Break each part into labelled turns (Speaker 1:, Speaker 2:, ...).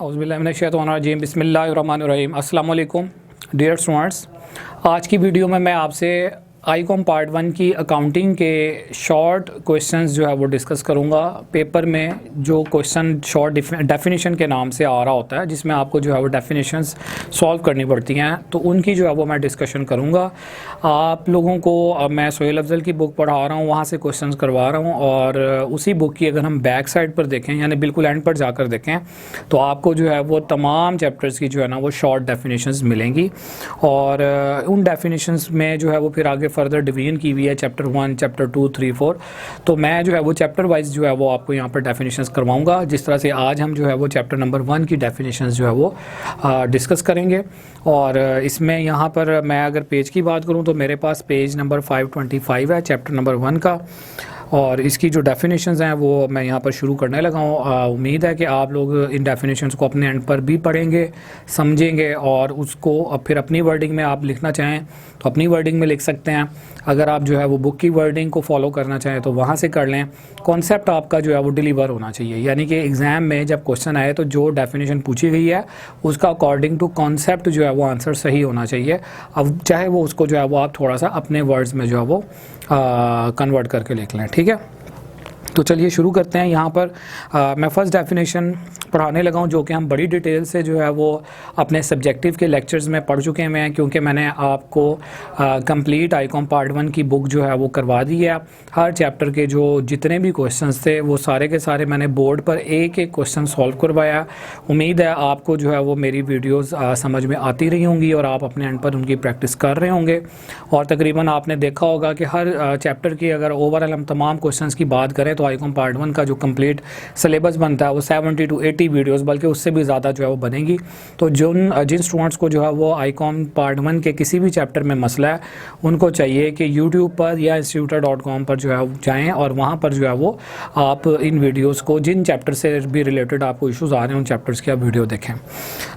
Speaker 1: औज़ुबिल्लाहिमिनश्शैतानिर्रजीम बिस्मिल्लाहिर्रहमानिर्रहीम। अस्सलाम वालेकुम डियर स्टूडेंट्स, आज की वीडियो में मैं आपसे आईकॉम पार्ट 1 की अकाउंटिंग के शॉर्ट क्वेश्चंस जो है वो डिस्कस करूंगा। पेपर में जो क्वेश्चन शॉर्ट डेफिनेशन के नाम से आ रहा होता है, जिसमें आपको जो है वो डेफिनेशंस सॉल्व करनी पड़ती हैं, तो उनकी जो है वो मैं डिस्कशन करूंगा। आप लोगों को मैं सोहेल अफजल की बुक पढ़ा रहा हूँ, वहाँ से क्वेश्चंस करवा रहा हूँ, और उसी बुक की अगर हम बैक साइड पर देखें यानी बिल्कुल एंड पर जाकर देखें तो आपको जो है वो तमाम चैप्टर्स की जो है ना वो शॉर्ट डेफिनेशंस मिलेंगी। और उन डेफिनेशंस में जो है वो फिर आगे फर्दर डिवीजन की हुई है, चैप्टर 1, चैप्टर 2, 3, 4। तो मैं जो है वो चैप्टर वाइज जो है वो आपको यहाँ पर डेफिनेशंस करवाऊँगा। जिस तरह से आज हम जो है वो चैप्टर नंबर 1 की डेफिनेशंस जो है वो डिस्कस करेंगे। और इसमें यहाँ पर मैं अगर पेज की बात करूँ तो मेरे पास पेज नंबर 525 है चैप्टर नंबर 1 का, और इसकी जो डेफिनेशंस हैं वो मैं यहाँ पर शुरू करने लगा हूँ। उम्मीद है कि आप लोग इन डेफिनेशंस को अपने एंड पर भी पढ़ेंगे, समझेंगे, और उसको अब फिर अपनी वर्डिंग में आप लिखना चाहें तो अपनी वर्डिंग में लिख सकते हैं। अगर आप जो है वो बुक की वर्डिंग को फॉलो करना चाहें तो वहाँ से कर लें। कॉन्सेप्ट आपका जो है वो डिलीवर होना चाहिए, यानी कि एग्ज़ाम में जब क्वेश्चन आए तो जो डेफिनेशन पूछी गई है उसका अकॉर्डिंग टू कॉन्सेप्ट जो है वो आंसर सही होना चाहिए। अब चाहे वो उसको जो है वो आप थोड़ा सा अपने वर्ड्स में जो है वो कन्वर्ट करके लिख लें, ठीक है। तो चलिए शुरू करते हैं। यहाँ पर मैं फ़र्स्ट डेफिनेशन पढ़ाने लगा हूँ, जो कि हम बड़ी डिटेल से जो है वो अपने सब्जेक्टिव के लेक्चर्स में पढ़ चुके हैं, क्योंकि मैंने आपको कंप्लीट आईकॉम पार्ट 1 की बुक जो है वो करवा दी है। हर चैप्टर के जो जितने भी क्वेश्चंस थे वो सारे के सारे मैंने बोर्ड पर एक एक क्वेश्चन सॉल्व करवाया। उम्मीद है आपको जो है वो मेरी वीडियोज़ समझ में आती रही होंगी और आप अपने एंड पर उनकी प्रैक्टिस कर रहे होंगे। और तकरीबन आपने देखा होगा कि हर चैप्टर की अगर ओवरऑल हम तमाम क्वेश्चंस की बात करें तो आईकॉम पार्ट 1 का जो कंप्लीट सिलेबस बनता है वो 70 to 80 वीडियोस, बल्कि उससे भी ज़्यादा जो है वो बनेगी। तो जिन स्टूडेंट्स को जो है वो आईकॉम पार्ट 1 के किसी भी चैप्टर में मसला है, उनको चाहिए कि यूट्यूब पर या instituta.com पर जो है जाएँ और वहाँ पर जो है वो आप इन वीडियोज़ को, जिन चैप्टर से भी रिलेटेड आपको इशूज़ आ रहे हैं, उन चैप्टर्स की आप वीडियो देखें।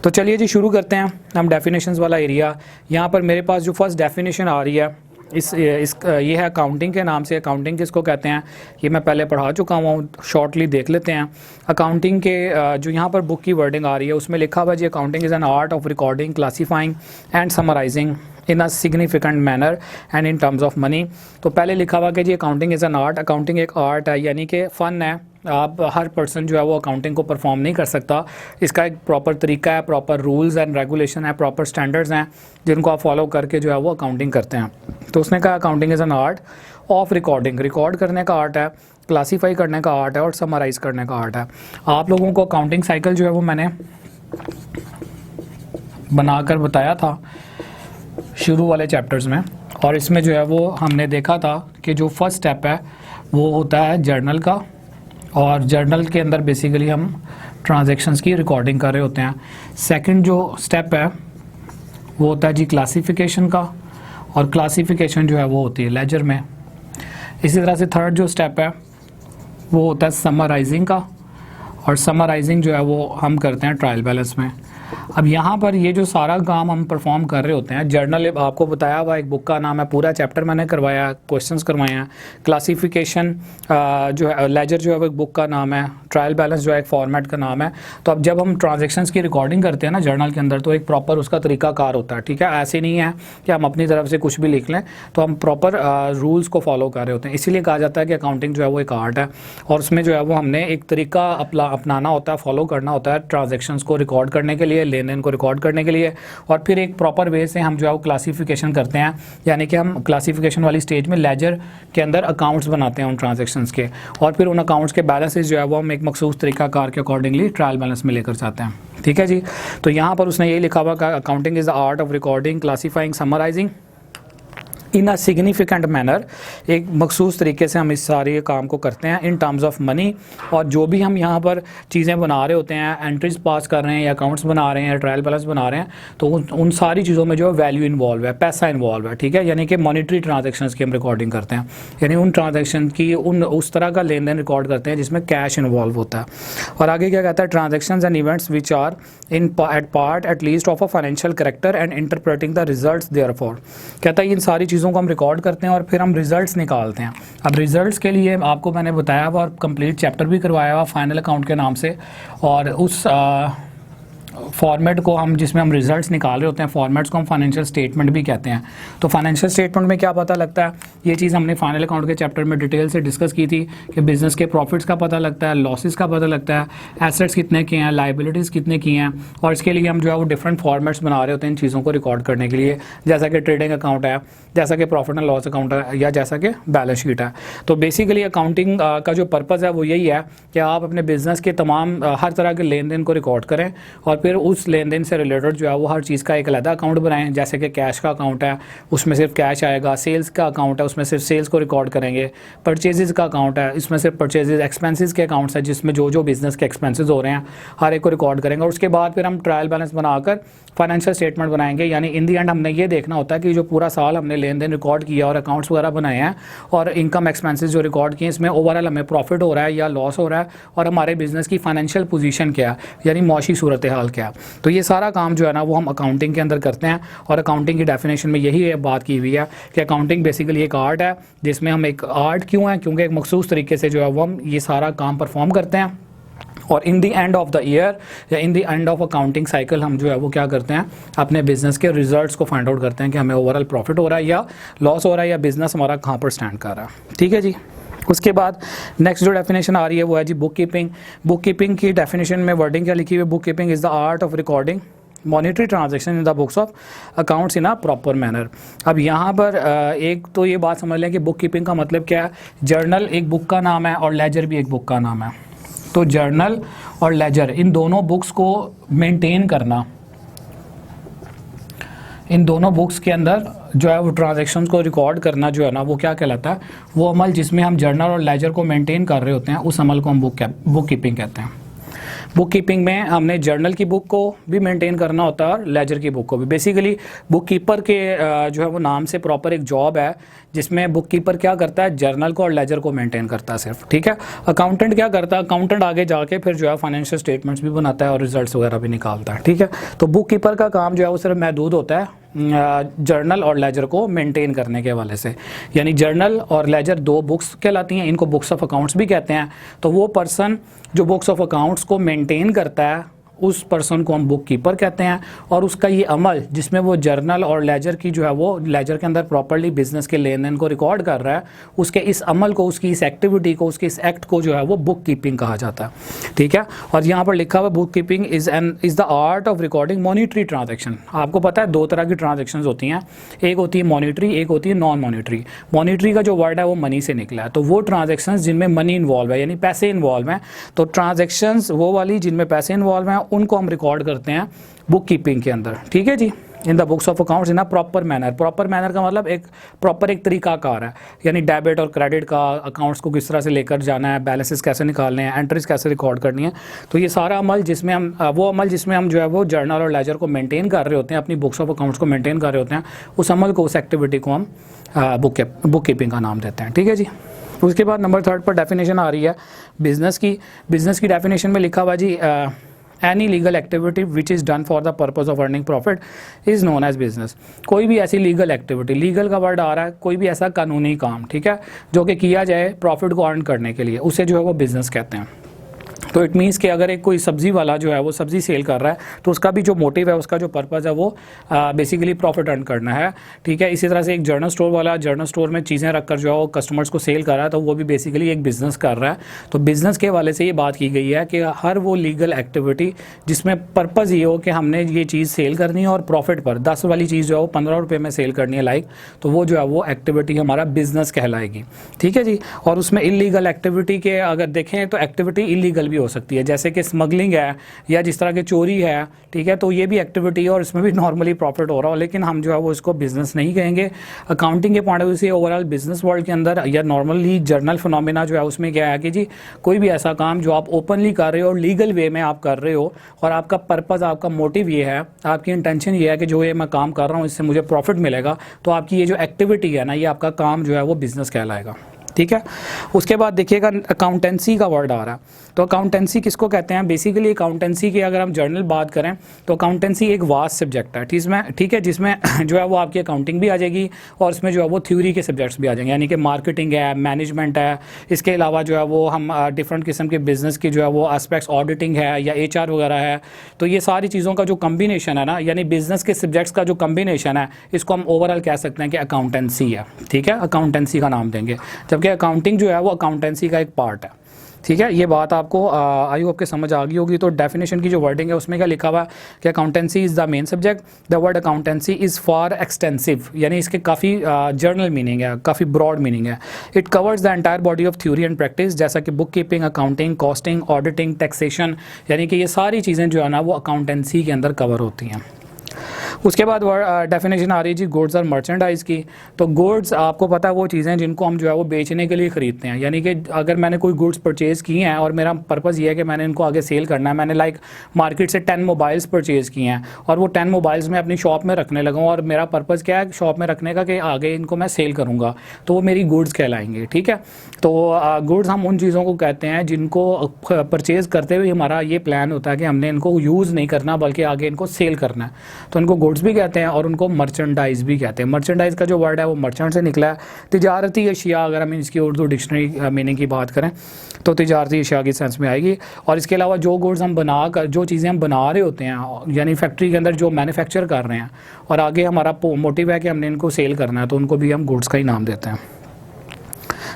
Speaker 1: तो चलिए जी शुरू करते हैं हम डेफिनेशंस वाला एरिया। यहाँ पर मेरे पास जो फर्स्ट डेफिनेशन आ रही है ये है अकाउंटिंग के नाम से। अकाउंटिंग किसको कहते हैं ये मैं पहले पढ़ा चुका हूँ, शॉर्टली देख लेते हैं। अकाउंटिंग के जो यहाँ पर बुक की वर्डिंग आ रही है उसमें लिखा हुआ जी, accounting is an art of recording, classifying and summarising in a significant manner and in terms of money. तो पहले लिखा हुआ कि जी accounting is an art, accounting एक आर्ट है, यानी कि फ़न है। आप हर पर्सन जो है वो अकाउंटिंग को परफॉर्म नहीं कर सकता। इसका एक प्रॉपर तरीका है, प्रॉपर रूल्स एंड रेगुलेशन है, प्रॉपर स्टैंडर्ड्स हैं जिनको आप फॉलो करके जो है वो अकाउंटिंग करते हैं। तो उसने कहा accounting is an art of recording, record करने का आर्ट है, क्लासीफाई करने का आर्ट है, और समराइज़ करने का आर्ट है। आप लोगों को अकाउंटिंग साइकिल जो है वो मैंने बनाकर बताया था शुरू वाले चैप्टर्स में, और इसमें जो है वो हमने देखा था कि जो फर्स्ट स्टेप है वो होता है जर्नल का, और जर्नल के अंदर बेसिकली हम ट्रांजैक्शंस की रिकॉर्डिंग कर रहे होते हैं। सेकंड जो स्टेप है वो होता है जी क्लासिफिकेशन का, और क्लासिफिकेशन जो है वो होती है लेजर में। इसी तरह से थर्ड जो स्टेप है वो होता है समराइजिंग का, और समराइजिंग जो है वो हम करते हैं ट्रायल बैलेंस में। अब यहाँ पर ये जो सारा काम हम परफॉर्म कर रहे होते हैं, जर्नल आपको बताया हुआ एक बुक का नाम है, पूरा चैप्टर मैंने करवाया, क्वेश्चंस करवाए हैं। क्लासिफिकेशन जो है, लेजर जो है वो एक बुक का नाम है, ट्रायल बैलेंस जो है एक फॉर्मेट का नाम है। तो अब जब हम ट्रांजैक्शंस की रिकॉर्डिंग करते हैं ना जर्नल के अंदर, तो एक प्रॉपर उसका तरीकाकार होता है, ठीक है। ऐसे नहीं है कि हम अपनी तरफ से कुछ भी लिख लें, तो हम प्रॉपर रूल्स को फॉलो कर रहे होते हैं। इसीलिए कहा जाता है कि अकाउंटिंग जो है वो एक आर्ट है, और उसमें जो है वो हमने एक तरीका अपनाना होता है, फॉलो करना होता है ट्रांजैक्शंस को रिकॉर्ड करने के लिए, लेन देन को रिकॉर्ड करने के लिए, और फिर एक प्रॉपर वे से हम जो है वो क्लासिफिकेशन करते हैं, यानी कि हम क्लासिफिकेशन वाली स्टेज में लेजर के अंदर अकाउंट्स बनाते हैं उन ट्रांजैक्शंस के, और फिर उन अकाउंट्स के बैलेंसेस जो है वो हम एक मखसूस तरीकाकार के अकॉर्डिंगली ट्रायल बैलेंस में लेकर जाते हैं, ठीक है जी। तो यहाँ पर उसने यही लिखा हुआ कि accounting is the art of recording, classifying, summarising in a significant manner, एक मखसूस तरीके से हम इस सारे काम को करते हैं इन टर्म्स ऑफ मनी। और जो भी हम यहाँ पर चीज़ें बना रहे होते हैं, एंट्रीज पास कर रहे हैं या अकाउंट्स बना रहे हैं या ट्रायल बैलेंस बना रहे हैं, तो उन सारी चीज़ों में जो वैल्यू इन्वॉल्व है, पैसा इन्वॉल्व है, ठीक है। यानी कि मॉनिटरी ट्रांजेक्शन्स की हम रिकॉर्डिंग करते हैं, यानी उन ट्रांजेक्शन की उस तरह का लेन देन रिकॉर्ड करते हैं जिसमें कैश इन्वॉल्व होता है। और आगे क्या कहता है, transactions and events which are in part at least of a financial character and interpreting the results thereof. कहता है इन सारी चीज़ों को हम रिकॉर्ड करते हैं और फिर हम रिजल्ट्स निकालते हैं। अब रिजल्ट्स के लिए आपको मैंने बताया हुआ और कंप्लीट चैप्टर भी करवाया हुआ फाइनल अकाउंट के नाम से, और उस फॉर्मेट को हम जिसमें हम रिजल्ट्स निकाल रहे होते हैं, फॉर्मेट्स को हम फाइनेंशियल स्टेटमेंट भी कहते हैं। तो फाइनेंशियल स्टेटमेंट में क्या पता लगता है, ये चीज़ हमने फाइनल अकाउंट के चैप्टर में डिटेल से डिस्कस की थी कि बिजनेस के प्रॉफिट्स का पता लगता है, लॉसेस का पता लगता है, एसेट्स कितने के हैं, लाइबिलिटीज़ कितने की हैं, और इसके लिए हम जो है वो डिफरेंट फॉर्मेट्स बना रहे होते हैं इन चीज़ों को रिकॉर्ड करने के लिए, जैसा कि ट्रेडिंग अकाउंट है, जैसा कि प्रॉफिट एंड लॉस अकाउंट है, या जैसा कि बैलेंस शीट है। तो बेसिकली अकाउंटिंग का जो पर्पज़ है वो यही है कि आप अपने बिजनेस के तमाम हर तरह के लेन देन को रिकॉर्ड करें और फिर उस लेन देन से रिलेटेड जो है वो हर चीज़ का एक अलग अकाउंट बनाएं। जैसे कि कैश का अकाउंट है, उसमें सिर्फ कैश आएगा, सेल्स का अकाउंट है, उसमें सिर्फ सेल्स को रिकॉर्ड करेंगे, परचेजेस का अकाउंट है, इसमें सिर्फ परचेजेस, एक्सपेंसेस के अकाउंट्स है जिसमें जो जो बिजनेस के एक्सपेंसेस हो रहे हैं हर एक को रिकॉर्ड करेंगे। और उसके बाद फिर हम ट्रायल बैलेंस बनाकर फाइनेंशियल स्टेटमेंट बनाएंगे। यानी इन दी एंड हमने ये देखना होता है कि जो पूरा साल हमने लेन देन रिकॉर्ड किया और अकाउंट्स वगैरह बनाए हैं और इनकम एक्सपेंसेस जो रिकॉर्ड किए, इसमें ओवरऑल हमें प्रॉफिट हो रहा है या लॉस हो रहा है, और हमारे बिजनेस की फाइनेंशियल पोजीशन क्या है, यानी मौशी सूरत हाल क्या है। तो ये सारा काम जो है ना वो हम अकाउंटिंग के अंदर करते हैं। और अकाउंटिंग की डेफिनेशन में यही बात की हुई है कि अकाउंटिंग बेसिकली एक आर्ट है, जिसमें हम एक आर्ट क्यों है, क्योंकि एक मखसूस तरीके से जो है वो हम ये सारा काम परफॉर्म करते हैं। और in the end of the year या in the end of accounting cycle हम जो है वो क्या करते हैं, अपने बिजनेस के रिजल्ट्स को फाइंड आउट करते हैं कि हमें ओवरऑल प्रॉफिट हो रहा है या लॉस हो रहा है, या बिजनेस हमारा कहाँ पर स्टैंड कर रहा है। ठीक है जी। उसके बाद नेक्स्ट जो डेफिनेशन आ रही है वो है जी बुक कीपिंग। बुक कीपिंग की डेफिनेशन में वर्डिंग क्या लिखी हुई है, book keeping is the art of recording monetary transaction in the books of accounts in a proper manner. अब यहाँ पर एक तो ये बात समझ लें कि बुक कीपिंग का मतलब क्या है। जर्नल एक बुक का नाम है और लेजर भी एक बुक का नाम है। तो जर्नल और लेजर इन दोनों बुक्स को मेंटेन करना, इन दोनों बुक्स के अंदर जो है वो ट्रांजैक्शंस को रिकॉर्ड करना जो है ना वो क्या कहलाता है, वो अमल जिसमें हम जर्नल और लेजर को मेंटेन कर रहे होते हैं उस अमल को हम बुक कीपिंग कहते हैं। बुक कीपिंग में हमने जर्नल की बुक को भी मेंटेन करना होता है और लेजर की बुक को भी। बेसिकली बुक कीपर के जो है वो नाम से प्रॉपर एक जॉब है जिसमें बुक कीपर क्या करता है, जर्नल को और लेजर को मेंटेन करता है सिर्फ। ठीक है। अकाउंटेंट क्या करता है, अकाउंटेंट आगे जाके फिर जो है फाइनेंशियल स्टेटमेंट्स भी बनाता है और रिजल्ट्स वगैरह भी निकालता है। ठीक है। तो बुक कीपर का काम जो है वो सिर्फ महदूद होता है जर्नल और लेजर को मेंटेन करने के हवाले से। यानी जर्नल और लेजर दो बुक्स कहलाती हैं, इनको बुक्स ऑफ अकाउंट्स भी कहते हैं। तो वो पर्सन जो बुक्स ऑफ अकाउंट्स को मेंटेन करता है उस पर्सन को हम बुक कीपर कहते हैं। और उसका ये अमल जिसमें वो जर्नल और लेजर की जो है वो लेजर के अंदर प्रॉपर्ली बिजनेस के लेन देन को रिकॉर्ड कर रहा है, उसके इस अमल को, उसकी इस एक्टिविटी को, उसके इस एक्ट को जो है वो बुक कीपिंग कहा जाता है। ठीक है। और यहाँ पर लिखा हुआ book keeping is the art of recording monetary transaction. आपको पता है दो तरह की ट्रांजेक्शन होती हैं, एक होती है मॉनिटरी, एक होती है नॉन मॉनिटरी। मॉनिटरी का जो वर्ड है वो मनी से निकला है, तो वो ट्रांजेक्शन जिनमें मनी इन्वॉल्व है यानी पैसे इन्वॉल्व हैं, तो ट्रांजेक्शन वो वाली जिनमें पैसे इन्वॉल्व हैं उनको हम रिकॉर्ड करते हैं बुक कीपिंग के अंदर। ठीक है जी। In the books of accounts in a proper manner. Proper manner का मतलब एक प्रॉपर एक तरीकाकार है, यानी डेबिट और क्रेडिट का अकाउंट्स को किस तरह से लेकर जाना है, बैलेंसेस कैसे निकालने हैं, एंट्रीज कैसे रिकॉर्ड करनी है। तो ये सारा अमल जिसमें हम वो अमल जिसमें हम जो है वो जर्नल और लेजर को मेंटेन कर रहे होते हैं, अपनी बुक्स ऑफ अकाउंट्स को मेंटेन कर रहे होते हैं, उस अमल को, उस एक्टिविटी को हम बुक कीपिंग का नाम देते हैं। ठीक है जी। उसके बाद नंबर 3 पर डेफिनेशन आ रही है बिजनेस की। बिजनेस की डेफिनेशन में लिखा हुआ जी any legal activity which is done for the purpose of earning profit is known as business. कोई भी ऐसी लीगल एक्टिविटी, लीगल का वर्ड आ रहा है, कोई भी ऐसा कानूनी काम, ठीक है, जो कि किया जाए प्रॉफिट को अर्न करने के लिए, उसे जो है वो बिजनेस कहते हैं। तो इट मीन्स कि अगर एक कोई सब्ज़ी वाला जो है वो सब्ज़ी सेल कर रहा है तो उसका भी जो मोटिव है, उसका जो पर्पज़ है वो बेसिकली प्रॉफिट अर्न करना है। ठीक है। इसी तरह से एक जर्नल स्टोर वाला जर्नल स्टोर में चीज़ें रखकर जो है वो कस्टमर्स को सेल कर रहा है, तो वो भी बेसिकली एक बिज़नेस कर रहा है। तो बिज़नेस के हवाले से ये बात की गई है कि हर वो लीगल एक्टिविटी जिसमें पर्पज़ ये हो कि हमने ये चीज़ सेल करनी है और प्रॉफिट पर 10 वाली चीज़ जो है वो 15 रुपये में सेल करनी है लाइक, तो वो जो है वो एक्टिविटी हमारा बिज़नेस कहलाएगी। ठीक है जी। और उसमें इलीगल एक्टिविटी के अगर देखें तो एक्टिविटी इलीगल भी हो सकती है, जैसे कि स्मगलिंग है या जिस तरह की चोरी है। ठीक है। तो ये भी एक्टिविटी है और इसमें भी नॉर्मली प्रॉफिट हो रहा हो, लेकिन हम जो है वो इसको बिजनेस नहीं कहेंगे। अकाउंटिंग के पॉइंट ऑफ व्यू से ओवरऑल बिजनेस वर्ल्ड के अंदर या नॉर्मली जर्नल फिनोमेना जो है उसमें क्या है कि जी कोई भी ऐसा काम जो आप ओपनली कर रहे हो और लीगल वे में आप कर रहे हो और आपका पर्पज़, आपका मोटिव ये है, आपकी इंटेंशन ये है कि जो ये मैं काम कर रहा हूँ इससे मुझे प्रॉफिट मिलेगा, तो आपकी ये जो एक्टिविटी है ना, ये आपका काम जो है वो बिज़नेस कहलाएगा। ठीक है। उसके बाद देखिएगा अकाउंटेंसी का वर्ड आ रहा है। तो अकाउंटेंसी किसको कहते हैं? बेसिकली अकाउंटेंसी की अगर हम जर्नल बात करें तो अकाउंटेंसी एक वास्ट सब्जेक्ट है, ठीक है, जिसमें जो है वो आपकी अकाउंटिंग भी आ जाएगी और इसमें जो है वो थ्योरी के सब्जेक्ट्स भी आ जाएंगे, यानी कि मार्केटिंग है, मैनेजमेंट है, इसके अलावा जो है वो हम डिफरेंट किस्म के बिज़नेस की जो है वो एस्पेक्ट्स, ऑडिटिंग है या HR वगैरह है। तो ये सारी चीज़ों का जो कम्बिनेशन है ना, यानी बिज़नेस के सब्जेक्ट्स का जो कम्बिनेशन है, इसको हम ओवरऑल कह सकते हैं कि अकाउंटेंसी है। ठीक है, अकाउंटेंसी का नाम देंगे, जबकि अकाउंटिंग जो है वो अकाउंटेंसी का एक पार्ट है। ठीक है, ये बात आपको आई होप के समझ आ गई होगी। तो डेफिनेशन की जो वर्डिंग है उसमें क्या लिखा हुआ है कि accountancy is the main subject, the word accountancy is for extensive, यानी इसके काफ़ी जर्नल मीनिंग है, काफ़ी ब्रॉड मीनिंग है। It covers the entire body of theory and practice, जैसा कि book keeping, accounting, costing, auditing, taxation, यानी कि ये सारी चीज़ें जो है ना वो अकाउंटेंसी के अंदर कवर होती हैं। उसके बाद डेफिनेशन आ रही है जी गुड्स और मर्चेंडाइज़ की। तो गुड्स आपको पता है वो चीज़ें जिनको हम जो है वो बेचने के लिए ख़रीदते हैं, यानी कि अगर मैंने कोई गुड्स परचेज़ किए हैं और मेरा पर्पज़ ये है कि मैंने इनको आगे सेल करना है, मैंने लाइक मार्केट से 10 मोबाइल्स परचेज़ किए हैं और वो 10 मोबाइल्स मैं अपनी शॉप में रखने लगा हूँ और मेरा पर्पज़ क्या है शॉप में रखने का कि आगे इनको मैं सेल करूँगा, तो वो मेरी गुड्स कहलाएंगे। ठीक है, तो गुड्स हम उन चीज़ों को कहते हैं जिनको परचेज़ करते हुए हमारा ये प्लान होता है कि हमने इनको यूज़ नहीं करना बल्कि आगे इनको सेल करना है, तो इनको गुड्स भी कहते हैं और उनको मर्चेंडाइज़ भी कहते हैं। मर्चेंडाइज़ का जो वर्ड है वो मर्चेंट से निकला है। तिजारती अशिया, अगर हम इसकी उर्दू डिक्शनरी मीनिंग की बात करें तो तिजारती अशिया की सेंस में आएगी। और इसके अलावा जो गुड्स हम जो चीज़ें हम बना रहे होते हैं, यानी फैक्ट्री के अंदर जो मैन्युफैक्चर कर रहे हैं और आगे हमारा मोटिव है कि हमने इनको सेल करना है, तो उनको भी हम गुड्स का ही नाम देते हैं।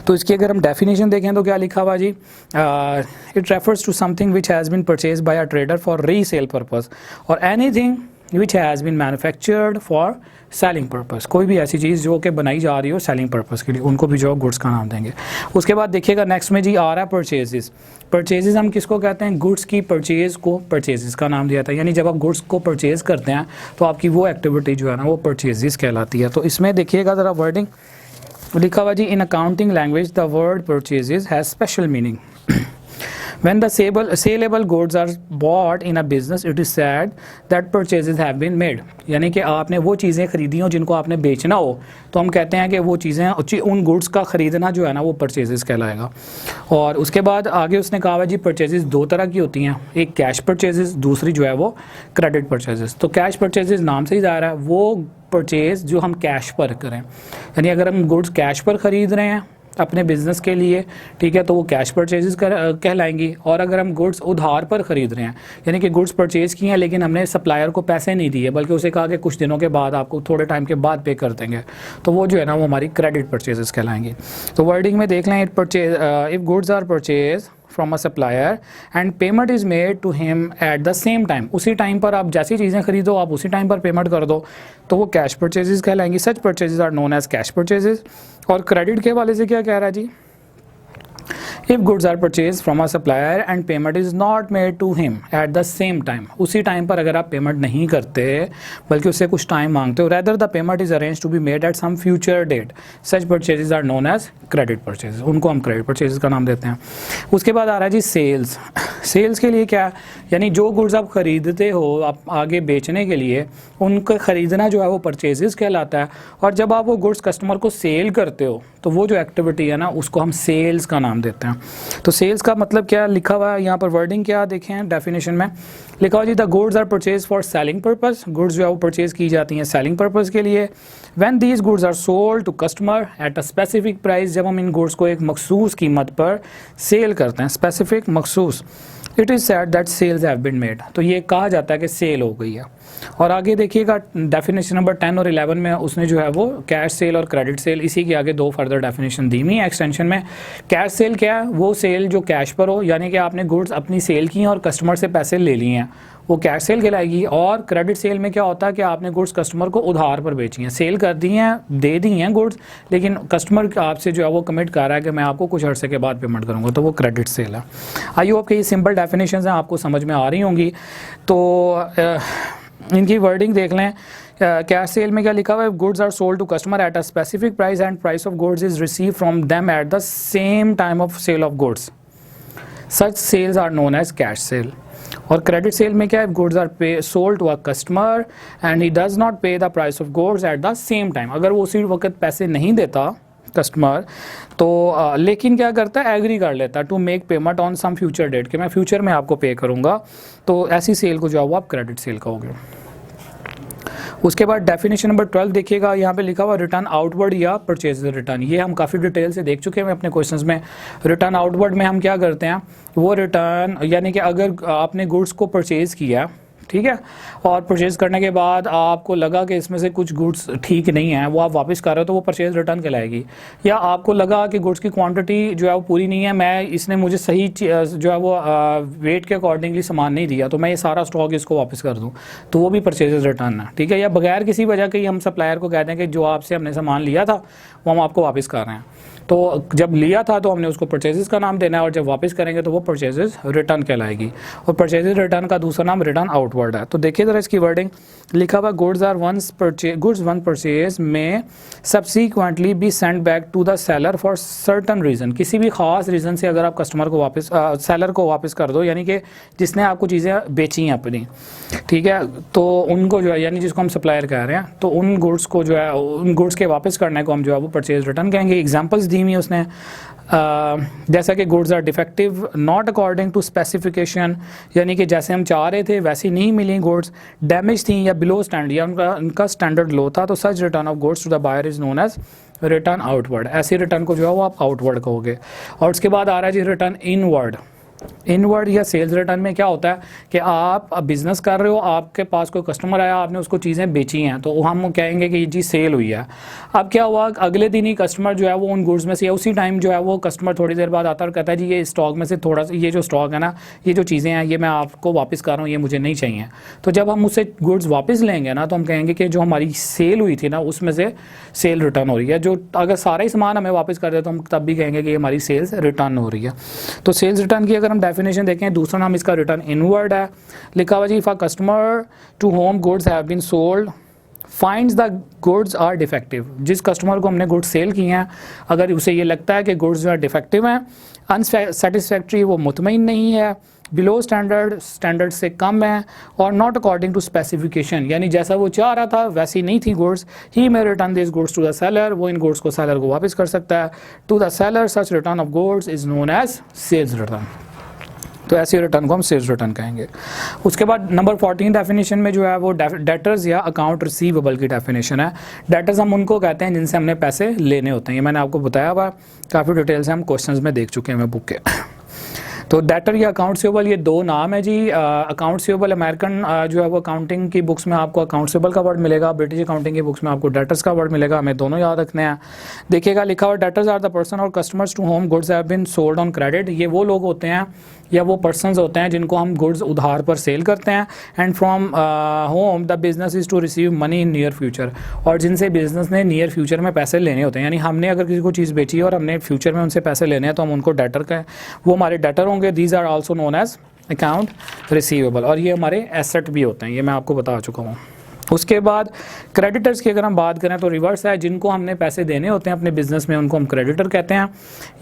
Speaker 1: तो इसकी अगर हम डेफिनेशन देखें तो क्या लिखा हुआ जी, it refers to something which has been purchase by a trader for resale purpose और anything which has been manufactured for selling purpose, कोई भी ऐसी चीज़ जो कि बनाई जा रही हो सेलिंग पर्पस के लिए, उनको भी जो गुड्स का नाम देंगे। उसके बाद देखिएगा नेक्स्ट में जी आ रहा है परचेजेस। परचेजेस हम किसको कहते हैं? गुड्स की परचेज को परचेजेस का नाम दिया था, यानी जब आप गुड्स को परचेज करते हैं तो आपकी वो एक्टिविटी जो है ना वो परचेजेस कहलाती है। तो इसमें देखिएगा ज़रा वर्डिंग लिखा हुआ जी, in accounting language the word purchases has special meaning when the saleable goods are bought in a business it is said that purchases have been made, यानी कि आपने वो चीज़ें खरीदी हो जिनको आपने बेचना हो तो हम कहते हैं कि वो चीज़ें उन गुड्स का ख़रीदना जो है ना वो परचेजेस कहलाएगा। और उसके बाद आगे उसने कहा है जी परचेजेस दो तरह की होती हैं, एक कैश परचेजेस, दूसरी जो है वो क्रेडिट परचेजेस। तो कैश परचेजेस नाम से ही जा रहा है वो परचेज जो हम कैश पर करें, यानी अगर हम गुड्स कैश पर ख़रीद रहे हैं अपने बिज़नेस के लिए, ठीक है, तो वो कैश परचेजेस कहलाएंगी। और अगर हम गुड्स उधार पर ख़रीद रहे हैं, यानी कि गुड्स परचेज़ किए हैं लेकिन हमने सप्लायर को पैसे नहीं दिए बल्कि उसे कहा कि कुछ दिनों के बाद आपको थोड़े टाइम के बाद पे कर देंगे, तो वो जो है ना वो हमारी क्रेडिट परचेजेस कहलाएंगी। तो वर्डिंग में देख लें, if goods are purchase from a supplier and payment is made to him at the same time, उसी टाइम पर आप जैसी चीज़ें खरीदो आप उसी टाइम पर पेमेंट कर दो, तो वो कैश परचेजेस कहलाएंगी। Such purchases are known as cash purchases. और क्रेडिट के हवाले से क्या कह रहा है जी, if goods are purchase from a supplier and payment is not made to him at the same time, उसी टाइम पर अगर आप पेमेंट नहीं करते बल्कि उससे कुछ टाइम मांगते हो, rather the payment is arrange to be made at some future date, such purchases are known as credit purchases, उनको हम क्रेडिट परचेजेस का नाम देते हैं। उसके बाद आ रहा है जी सेल्स। सेल्स के लिए क्या, यानी जो गुड्स आप ख़रीदते हो आप आगे बेचने के लिए, उनका ख़रीदना जो है वो परचेजेस कहलाता है। और जब आप वो गुड्स कस्टमर को सेल करते हो तो वो जो एक्टिविटी है ना उसको हम सेल्स का नाम देते हैं। तो सेल्स का मतलब क्या लिखा हुआ है यहाँ पर, वर्डिंग क्या देखें डेफिनेशन में लिखा हुआ जी, the goods are purchase for selling purpose, goods जो है वो परचेज की जाती हैं सेलिंग पर्पस के लिए। When these goods are sold to customer at a specific price, जब हम इन गुड्स को एक मखसूस कीमत पर सेल करते हैं, स्पेसिफिक मखसूस, it is said that sales have been made, तो ये कहा जाता है कि सेल हो गई है। और आगे देखिएगा डेफिनेशन नंबर 10 और 11 में उसने जो है वो कैश सेल और क्रेडिट सेल, इसी के आगे दो फर्दर डेफिनेशन दी हुई है एक्सटेंशन में। कैश सेल क्या है, वो सेल जो कैश पर हो, यानी कि आपने गुड्स अपनी सेल की हैं और कस्टमर से पैसे ले लिए हैं, वो कैश सेल कहलाएगी। और क्रेडिट सेल में क्या होता है कि आपने गुड्स कस्टमर को उधार पर बेची हैं, सेल कर दी हैं, दे दी हैं गुड्स, लेकिन कस्टमर आपसे जो है वो कमिट कर रहा है कि मैं आपको कुछ अर्से के बाद पेमेंट करूँगा, तो वो क्रेडिट सेल है। आई होप कि ये सिंपल डेफिनेशन हैं आपको समझ में आ रही होंगी। तो इनकी वर्डिंग देख लें। कैश सेल में क्या लिखा हुआ है, goods are sold to customer at a specific price and price of goods is receive from them at the same time of sale of goods, such sales are known as cash sale. और credit sale में क्या है, goods are sold to a customer and he does not pay the price of goods at the same time, अगर वो उसी वक्त पैसे नहीं देता कस्टमर, तो लेकिन क्या करता है, एग्री कर लेता है to make payment on some future date, कि मैं फ्यूचर में आपको पे करूँगा, तो ऐसी सेल को जो है वो आप क्रेडिट सेल कहोगे। उसके बाद डेफिनेशन नंबर 12 देखिएगा, यहाँ पे लिखा हुआ रिटर्न आउटवर्ड या परचेज रिटर्न। ये हम काफ़ी डिटेल से देख चुके हैं अपने क्वेश्चंस में। रिटर्न आउटवर्ड में हम क्या करते हैं, वो रिटर्न यानी कि अगर आपने गुड्स को परचेज़ किया, ठीक है, और परचेज़ करने के बाद आपको लगा कि इसमें से कुछ गुड्स ठीक नहीं है, वो आप वापस कर रहे हो, तो वो परचेज़ रिटर्न कहलाएगी। या आपको लगा कि गुड्स की क्वांटिटी जो है वो पूरी नहीं है, इसने मुझे सही जो है वो वेट के अकॉर्डिंगली सामान नहीं दिया, तो मैं ये सारा स्टॉक इसको वापस कर दूँ, तो वो भी परचेज़ रिटर्न है, ठीक है। या बगैर किसी वजह के हम सप्लायर को कहते हैं कि जो आपसे हमने सामान लिया था वो हम आपको वापस कर रहे हैं, तो जब लिया था तो हमने उसको परचेजेस का नाम देना है, और जब वापस करेंगे तो वो परचेजेस रिटर्न कहलाएगी। और परचेजेस रिटर्न का दूसरा नाम रिटर्न आउटवर्ड है। तो देखिए ज़रा इसकी वर्डिंग, लिखा हुआ goods one purchase may subsequently be send back to the seller for certain reason. किसी भी खास रीज़न से अगर आप कस्टमर को वापस सेलर को वापस कर दो, यानी कि जिसने आपको चीज़ें बेची हैं अपनी, ठीक है, तो उनको जो है, यानी जिसको हम सप्लायर कह रहे हैं, तो उन गुड्स को जो है, उन गुड्स के वापस करने को हम जो है वो परचेज रिटर्न कहेंगे। एग्जाम्पल्स दी हुई है उसने, जैसा कि goods are defective not according to specification, यानी कि जैसे हम चाह रहे थे वैसी नहीं मिली गुड्स, डैमेज थी या बिलो स्टैंडर्ड, या उनका स्टैंडर्ड लो था, तो such return of goods to the buyer is known as return outward. ऐसे रिटर्न को जो है वो आप आउटवर्ड कहोगे। और उसके बाद आ रहा है जी रिटर्न इनवर्ड। इनवर्ड या सेल्स रिटर्न में क्या होता है कि आप बिज़नेस कर रहे हो, आपके पास कोई कस्टमर आया, आपने उसको चीज़ें बेची हैं, तो हम कहेंगे कि जी सेल हुई है। अब क्या हुआ, अगले दिन ही कस्टमर जो है वो उन गुड्स में से, उसी टाइम जो है वो कस्टमर थोड़ी देर बाद आता है और कहता है जी ये स्टॉक में से थोड़ा सा, ये जो स्टॉक है ना, ये जो चीज़ें हैं ये मैं आपको वापस कर रहा हूँ, ये मुझे नहीं चाहिए। तो जब हम उससे गुड्स वापस लेंगे ना, तो हम कहेंगे कि जो हमारी सेल हुई थी ना उसमें से सेल रिटर्न हो रही है। जो अगर सारा ही सामान हमें वापस कर दे तो हम तब भी कहेंगे कि हमारी सेल्स रिटर्न हो रही है। तो सेल्स रिटर्न की अगर हम डेफिनेशन देखें, दूसरा नाम इसका रिटर्न इनवर्ड है। लिखा हुआ जी if a customer to whom goods have been sold finds the goods are defective. जिस कस्टमर को हमने गुड्स सेल किए हैं, अगर उसे ये लगता है कि गुड्स जो है डिफेक्टिव हैं, अनसेटिस्फैक्ट्री, वो मुतमईन नहीं है, बिलो स्टैंडर्ड से कम है, और नॉट अकॉर्डिंग टू स्पेसिफिकेशन, यानी जैसा वो चाह रहा था वैसी नहीं थी goods, he may return this goods to the seller, वो इन गुड्स को सेलर को वापस कर सकता है। To the seller such return of goods is known as sales return. तो ऐसे रिटर्न को हम सेल्स रिटर्न कहेंगे। उसके बाद नंबर 14 डेफिनेशन में जो है वो डेटर्स या अकाउंट रिसीवेबल की डेफिनेशन है। डेटर्स हम उनको कहते हैं जिनसे हमने पैसे लेने होते हैं। ये मैंने आपको बताया हुआ, काफ़ी डिटेल से हम क्वेश्चंस में देख चुके हैं बुक के। तो डेटर या अकाउंट रिसीवेबल, ये दो नाम है जी। अकाउंट रिसीवेबल अमेरिकन जो है वो अकाउंटिंग की बुक्स में आपको अकाउंट रिसीवेबल का वर्ड मिलेगा, ब्रिटिश अकाउंटिंग की बुक्स में आपको डेटर्स का वर्ड मिलेगा। हमें दोनों याद रखने हैं। देखिएगा लिखा हुआ डेटर्स आर द पर्सन और customers to whom goods have been sold on credit. ये वो लोग होते हैं या वो पर्सनस होते हैं जिनको हम गुड्स उधार पर सेल करते हैं। And from whom the business is to receive money in near future, और जिनसे बिजनेस ने नियर फ्यूचर में पैसे लेने होते हैं, यानी हमने अगर किसी को चीज़ बेची है और हमने फ्यूचर में उनसे पैसे लेने हैं तो हम उनको डेटर कहें, वो हमारे डेटर होंगे। These are also known as account receivable, और ये हमारे एसेट भी होते हैं, ये मैं आपको बता चुका हूँ। उसके बाद क्रेडिटर्स की अगर हम बात करें तो रिवर्स है, जिनको हमने पैसे देने होते हैं अपने बिजनेस में उनको हम क्रेडिटर कहते हैं,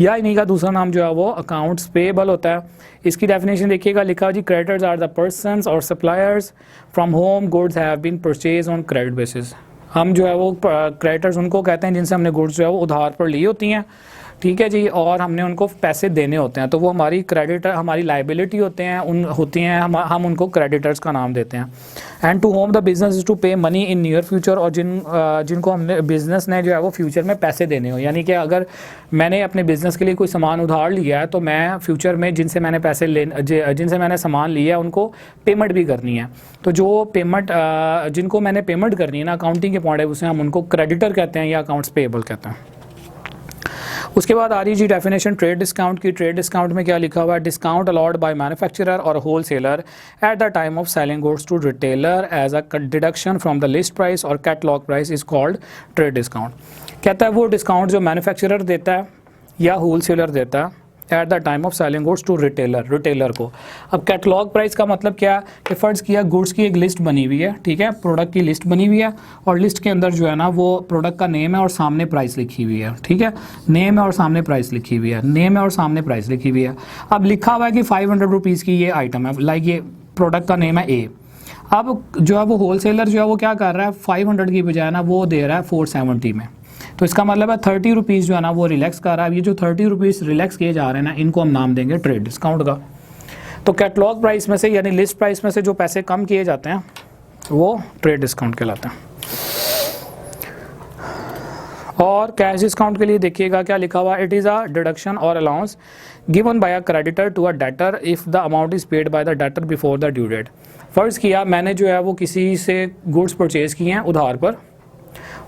Speaker 1: या इन्हीं का दूसरा नाम जो है वो अकाउंट्स पेएबल होता है। इसकी डेफिनेशन देखिएगा, लिखा जी क्रेडिटर्स आर द पर्सन्स और suppliers from whom goods have been purchase on credit basis. हम जो है वो क्रेडिटर्स उनको कहते हैं जिनसे हमने गुड्स जो है वो उधार पर ली होती हैं, ठीक है जी, और हमने उनको पैसे देने होते हैं, तो वो हमारी क्रेडिटर, हमारी लाइबिलिटी होते हैं, हम उनको क्रेडिटर्स का नाम देते हैं। And to whom the business is to pay money in near future, और जिनको हमने बिजनेस ने जो है वो फ्यूचर में पैसे देने हो, यानी कि अगर मैंने अपने बिजनेस के लिए कोई सामान उधार लिया है तो मैं फ्यूचर में जिनसे मैंने सामान लिया है उनको पेमेंट भी करनी है। तो जो पेमेंट जिनको मैंने पेमेंट करनी है ना, अकाउंटिंग के पॉइंट ऑफ व्यू से हम उनको क्रेडिटर कहते हैं या अकाउंट्स पेएबल कहते हैं। उसके बाद आ रही जी डेफिनेशन ट्रेड डिस्काउंट की। ट्रेड डिस्काउंट में क्या लिखा हुआ है, डिस्काउंट अलॉट बाय मैन्युफैक्चरर और wholesaler at the time of selling goods to retailer as a deduction from the list price और catalogue price is called trade discount. कहता है वो डिस्काउंट जो मैन्युफैक्चरर देता है या होल सेलर देता है at the time of selling goods to retailer को। अब कैटलॉग प्राइस का मतलब क्या है कि फ़र्ज़ किया गुड्स की एक लिस्ट बनी हुई है, ठीक है, प्रोडक्ट की लिस्ट बनी हुई है, और लिस्ट के अंदर जो है ना वो प्रोडक्ट का नेम है और सामने प्राइस लिखी हुई है, ठीक है, नेम है और सामने प्राइस लिखी हुई है, नेम है और सामने प्राइस लिखी हुई है। अब लिखा हुआ है कि 500 रुपीज़ की ये आइटम है, लाइक ये प्रोडक्ट का नेम है ए। अब जो है वो होल सेलर जो है वो क्या कर रहा है, 500 की बजाय ना वो दे रहा है 470 में, तो इसका मतलब है 30 रुपीज़ जो है ना वो रिलैक्स कर रहा है। ये जो 30 रुपीज़ रिलैक्स किए जा रहे हैं ना, इनको हम नाम देंगे ट्रेड डिस्काउंट का। तो कैटलॉग प्राइस में से यानी लिस्ट प्राइस में से जो पैसे कम किए जाते हैं वो ट्रेड डिस्काउंट कहलाते हैं। और कैश डिस्काउंट के लिए देखिएगा क्या लिखा हुआ, इट इज़ अ डिडक्शन और allowance given by a creditor to a debtor if the amount is paid by the debtor before the due date. फ़र्ज़ किया मैंने जो है वो किसी से गुड्स परचेज़ किए हैं उधार पर,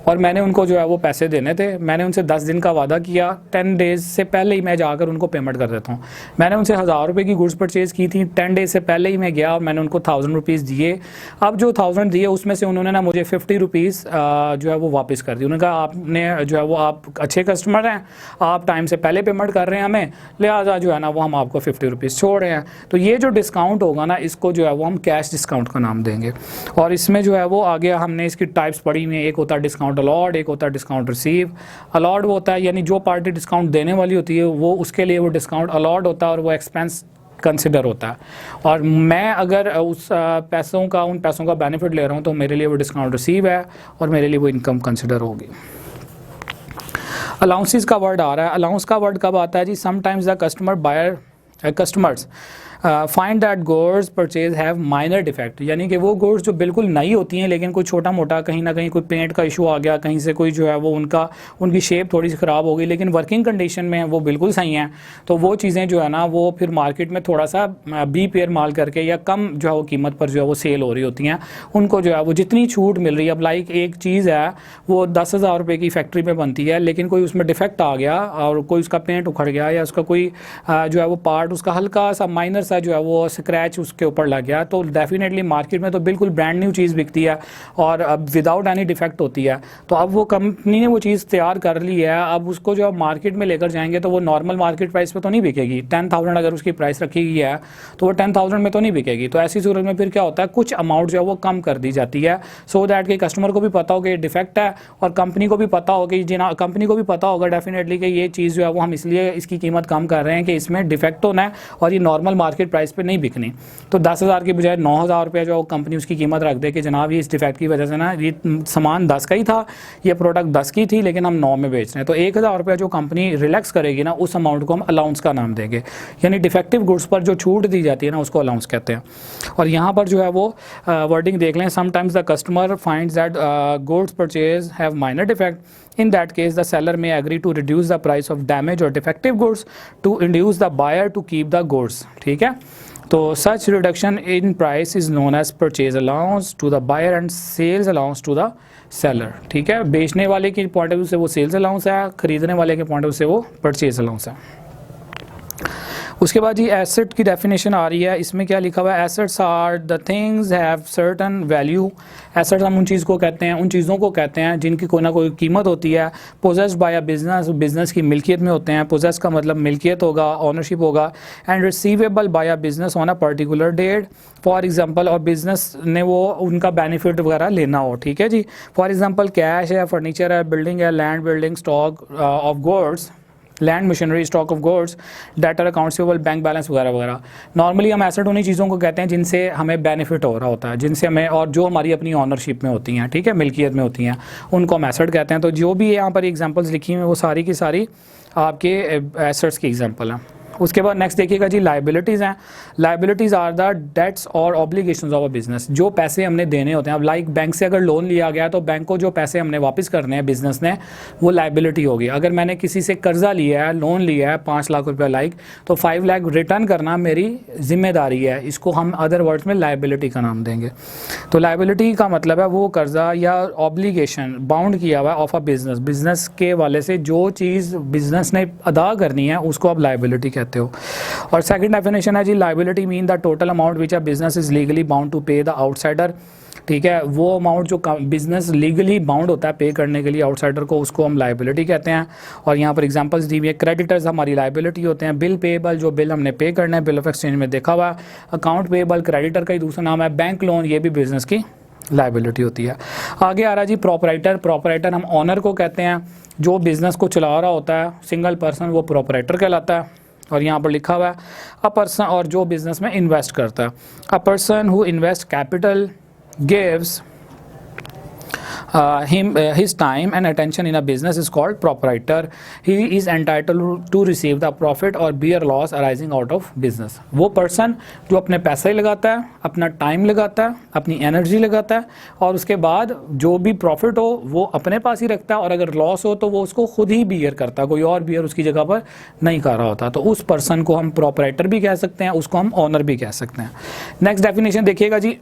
Speaker 1: और मैंने उनको जो है वो पैसे देने थे। मैंने उनसे 10 दिन का वादा किया, 10 डेज़ से पहले ही मैं जाकर उनको पेमेंट कर देता हूँ। मैंने उनसे 1000 रुपये की गुड्स परचेज़ की थी, 10 डेज़ से पहले ही मैं गया और मैंने उनको 1000 रुपीज़ दिए। अब जो 1000 दिए उसमें से उन्होंने ना मुझे 50 रुपीज़ जो है वो वापस कर दी। उन्होंने कहा आपने जो है वो आप अच्छे कस्टमर हैं, आप टाइम से पहले पेमेंट कर रहे हैं हमें, लिहाजा जो है ना वो हम आपको 50 रुपीज़ छोड़ रहे हैं। तो ये जो डिस्काउंट होगा ना, इसको जो है वो हम कैश डिस्काउंट का नाम देंगे। और इसमें जो है वो आगे हमने इसकी टाइप्स पढ़ी हुई हैं। एक होता है डिस्काउंट अलॉट, एक होता है डिस्काउंट रिसीव। अलॉट वो होता है यानी जो पार्टी डिस्काउंट देने वाली होती है वो उसके लिए वो डिस्काउंट अलॉट होता है और वो एक्सपेंस कंसिडर होता है। और मैं अगर उस उन पैसों का बेनिफिट ले रहा हूँ तो मेरे लिए वो डिस्काउंट रिसीव है और मेरे लिए वो इनकम कंसिडर होगी। अलाउंसेस का वर्ड आ रहा है। अलाउंस का वर्ड कब आता है जी, sometimes the customers find that goods purchase have minor defect, यानी कि वो गुड्स जो बिल्कुल नई होती हैं लेकिन कोई छोटा मोटा कहीं ना कहीं कोई पेंट का इशू आ गया, कहीं से कोई जो है वो उनकी शेप थोड़ी सी ख़राब हो गई, लेकिन वर्किंग कंडीशन में वो बिल्कुल सही हैं। तो वो चीज़ें जो है ना वो फिर मार्केट में थोड़ा सा बी पेयर माल करके या कम जो है वो कीमत पर जो है वो सेल हो रही होती हैं, उनको जो है वो जितनी छूट मिल रही है। अब लाइक एक चीज़ है वो 10,000 रुपये की फैक्ट्री में बनती है, लेकिन कोई उसमें डिफेक्ट आ गया और कोई उसका पेंट उखड़ गया या उसका कोई जो है वो पार्ट उसका हल्का सा माइनर सा जो है वो स्क्रैच उसके ऊपर लग गया, तो डेफिनेटली मार्केट में तो बिल्कुल ब्रांड न्यू चीज़ बिकती है और अब विदाउट एनी डिफेक्ट होती है। तो अब वो कंपनी ने वो चीज़ तैयार कर ली है, अब उसको जो आप मार्केट में लेकर जाएंगे तो वो नॉर्मल मार्केट प्राइस पे तो नहीं बिकेगी। 10,000 अगर उसकी प्राइस रखी गई है तो वो 10,000 में तो नहीं बिकेगी। तो ऐसी सूरत में फिर क्या होता है, कुछ अमाउंट जो है वो कम कर दी जाती है, सो दैट कि कस्टमर को भी पता हो कि ये डिफेक्ट है और कंपनी को भी पता हो कि कंपनी को भी पता होगा डेफिनेटली कि ये चीज़ जो है वो हम इसलिए इसकी कीमत कम कर रहे हैं कि इसमें डिफेक्ट होना है और ये नॉर्मल मार्केट प्राइस पे नहीं बिकनी। तो 10,000 की बजाय 9,000 रुपये जो कंपनी उसकी कीमत रख दे कि जनाब ये इस डिफेक्ट की वजह से ना ये सामान 10 का ही था, ये प्रोडक्ट 10 की थी लेकिन हम 9 में बेच रहे हैं, तो 1,000 रुपये जो कंपनी रिलैक्स करेगी ना उस अमाउंट को हम अलाउंस का नाम देंगे। यानी डिफेक्टिव गुड्स पर जो छूट दी जाती है ना उसको अलाउंस कहते हैं। और यहाँ पर जो है वो वर्डिंग देख लें, sometimes the customer finds that goods purchase have minor defect, in that case the seller may agree to reduce the price of damaged or defective goods to induce the buyer to keep the goods। ठीक है, तो such reduction in price is known as purchase allowance to the buyer and sales allowance to the seller। ठीक है, बेचने वाले के point of view से वो सेल्स अलाउंस है, खरीदने वाले के पॉइंट ऑफ व्यू से वो परचेज अलाउंस है। उसके बाद जी एसेट की डेफिनेशन आ रही है। इसमें क्या लिखा हुआ है, assets are the things have certain value. Assets हम उन चीज़ को कहते हैं, उन चीज़ों को कहते हैं जिनकी कोई ना कोई कीमत होती है। Possessed by a business, business की मिल्कियत में होते हैं। पोजेस का मतलब मिल्कियत होगा, ऑनरशिप होगा। And receivable by a business on a particular date, for example, और बिजनेस ने वो उनका बेनिफिट वगैरह लेना हो। ठीक है जी, फॉर एग्जांपल कैश है, फर्नीचर है, बिल्डिंग है, land building, stock of goods, land machinery, stock of goods, debtor accounts payable, bank balance वगैरह वगैरह। नॉर्मली हम एसेट उन्हीं चीज़ों को कहते हैं जिनसे हमें बेनिफिट हो रहा होता है, जिनसे हमें, और जो हमारी अपनी ऑनरशिप में होती हैं, ठीक है, मिल्कियत में होती हैं, उनको हम एसेट कहते हैं। तो जो भी यहाँ पर एग्जांपल्स लिखी हुई हैं वो सारी की सारी आपके एसेट्स की एग्जांपल हैं। उसके बाद नेक्स्ट देखिएगा जी, लाइबिलिटीज़ हैं। लाइबिलिटीज़ आर द डेट्स और ऑब्लिगेशंस ऑफ अ बिजनेस, जो पैसे हमने देने होते हैं। अब लाइक बैंक से अगर लोन लिया गया तो बैंक को जो पैसे हमने वापस करने हैं बिजनेस ने, वो लाइबिलिटी होगी। अगर मैंने किसी से कर्जा लिया है, लोन लिया है 5 लाख रुपया लाइक, तो 5 लाख रिटर्न करना मेरी जिम्मेदारी है। इसको हम अदर वर्ड्स में लाइबिलिटी का नाम देंगे। तो लाइबिलिटी का मतलब है वो कर्जा या ऑब्लिगेशन बाउंड किया हुआ है ऑफ अ बिजनेस, बिजनेस के वाले से जो चीज़ बिजनेस ने अदा करनी है उसको आप लाइबिलिटी कहते हो। और सेकंड डेफिनेशन है जी, liability mean the total amount which a business is legally bound to pay the outsider. ठीक है, वो अमाउंट जो बिजनेस लीगली बाउंड होता है पे करने के लिए आउटसाइडर को, उसको हम लाइबिलिटी कहते हैं। और यहाँ पर एग्जांपल्स दी हुई है, क्रेडिटर्स हमारी लाइबिलिटी होते हैं, बिल पेएबल जो बिल हमने पे करना है, बिल ऑफ एक्सचेंज में देखा हुआ, अकाउंट पेएबल क्रेडिटर का ही दूसरा नाम है, बैंक लोन ये भी बिजनेस की लाइबिलिटी होती है। आगे आ रहा है जी प्रोपराइटर। प्रोपराइटर हम ऑनर को कहते हैं, जो बिजनेस को चला रहा होता है, सिंगल पर्सन, वो प्रोपराइटर कहलाता है। और यहाँ पर लिखा हुआ है अ पर्सन, और जो बिजनेस में इन्वेस्ट करता है, a person who invest capital gives his time and attention in a business is called proprietor. He is entitled to receive the profit or bear loss arising out of business. वो person जो अपने पैसे लगाता है, अपना time लगाता है, अपनी एनर्जी लगाता है और उसके बाद जो भी प्रॉफिट हो वो अपने पास ही रखता है और अगर लॉस हो तो वो उसको खुद ही बियर करता है, कोई और बियर उसकी जगह पर नहीं कर रहा होता। तो उस पर्सन को हम प्रोपराइटर भी कह सकते हैं, उसको हम ऑनर भी कह सकते हैं। नेक्स्ट डेफिनेशन देखिएगा जी।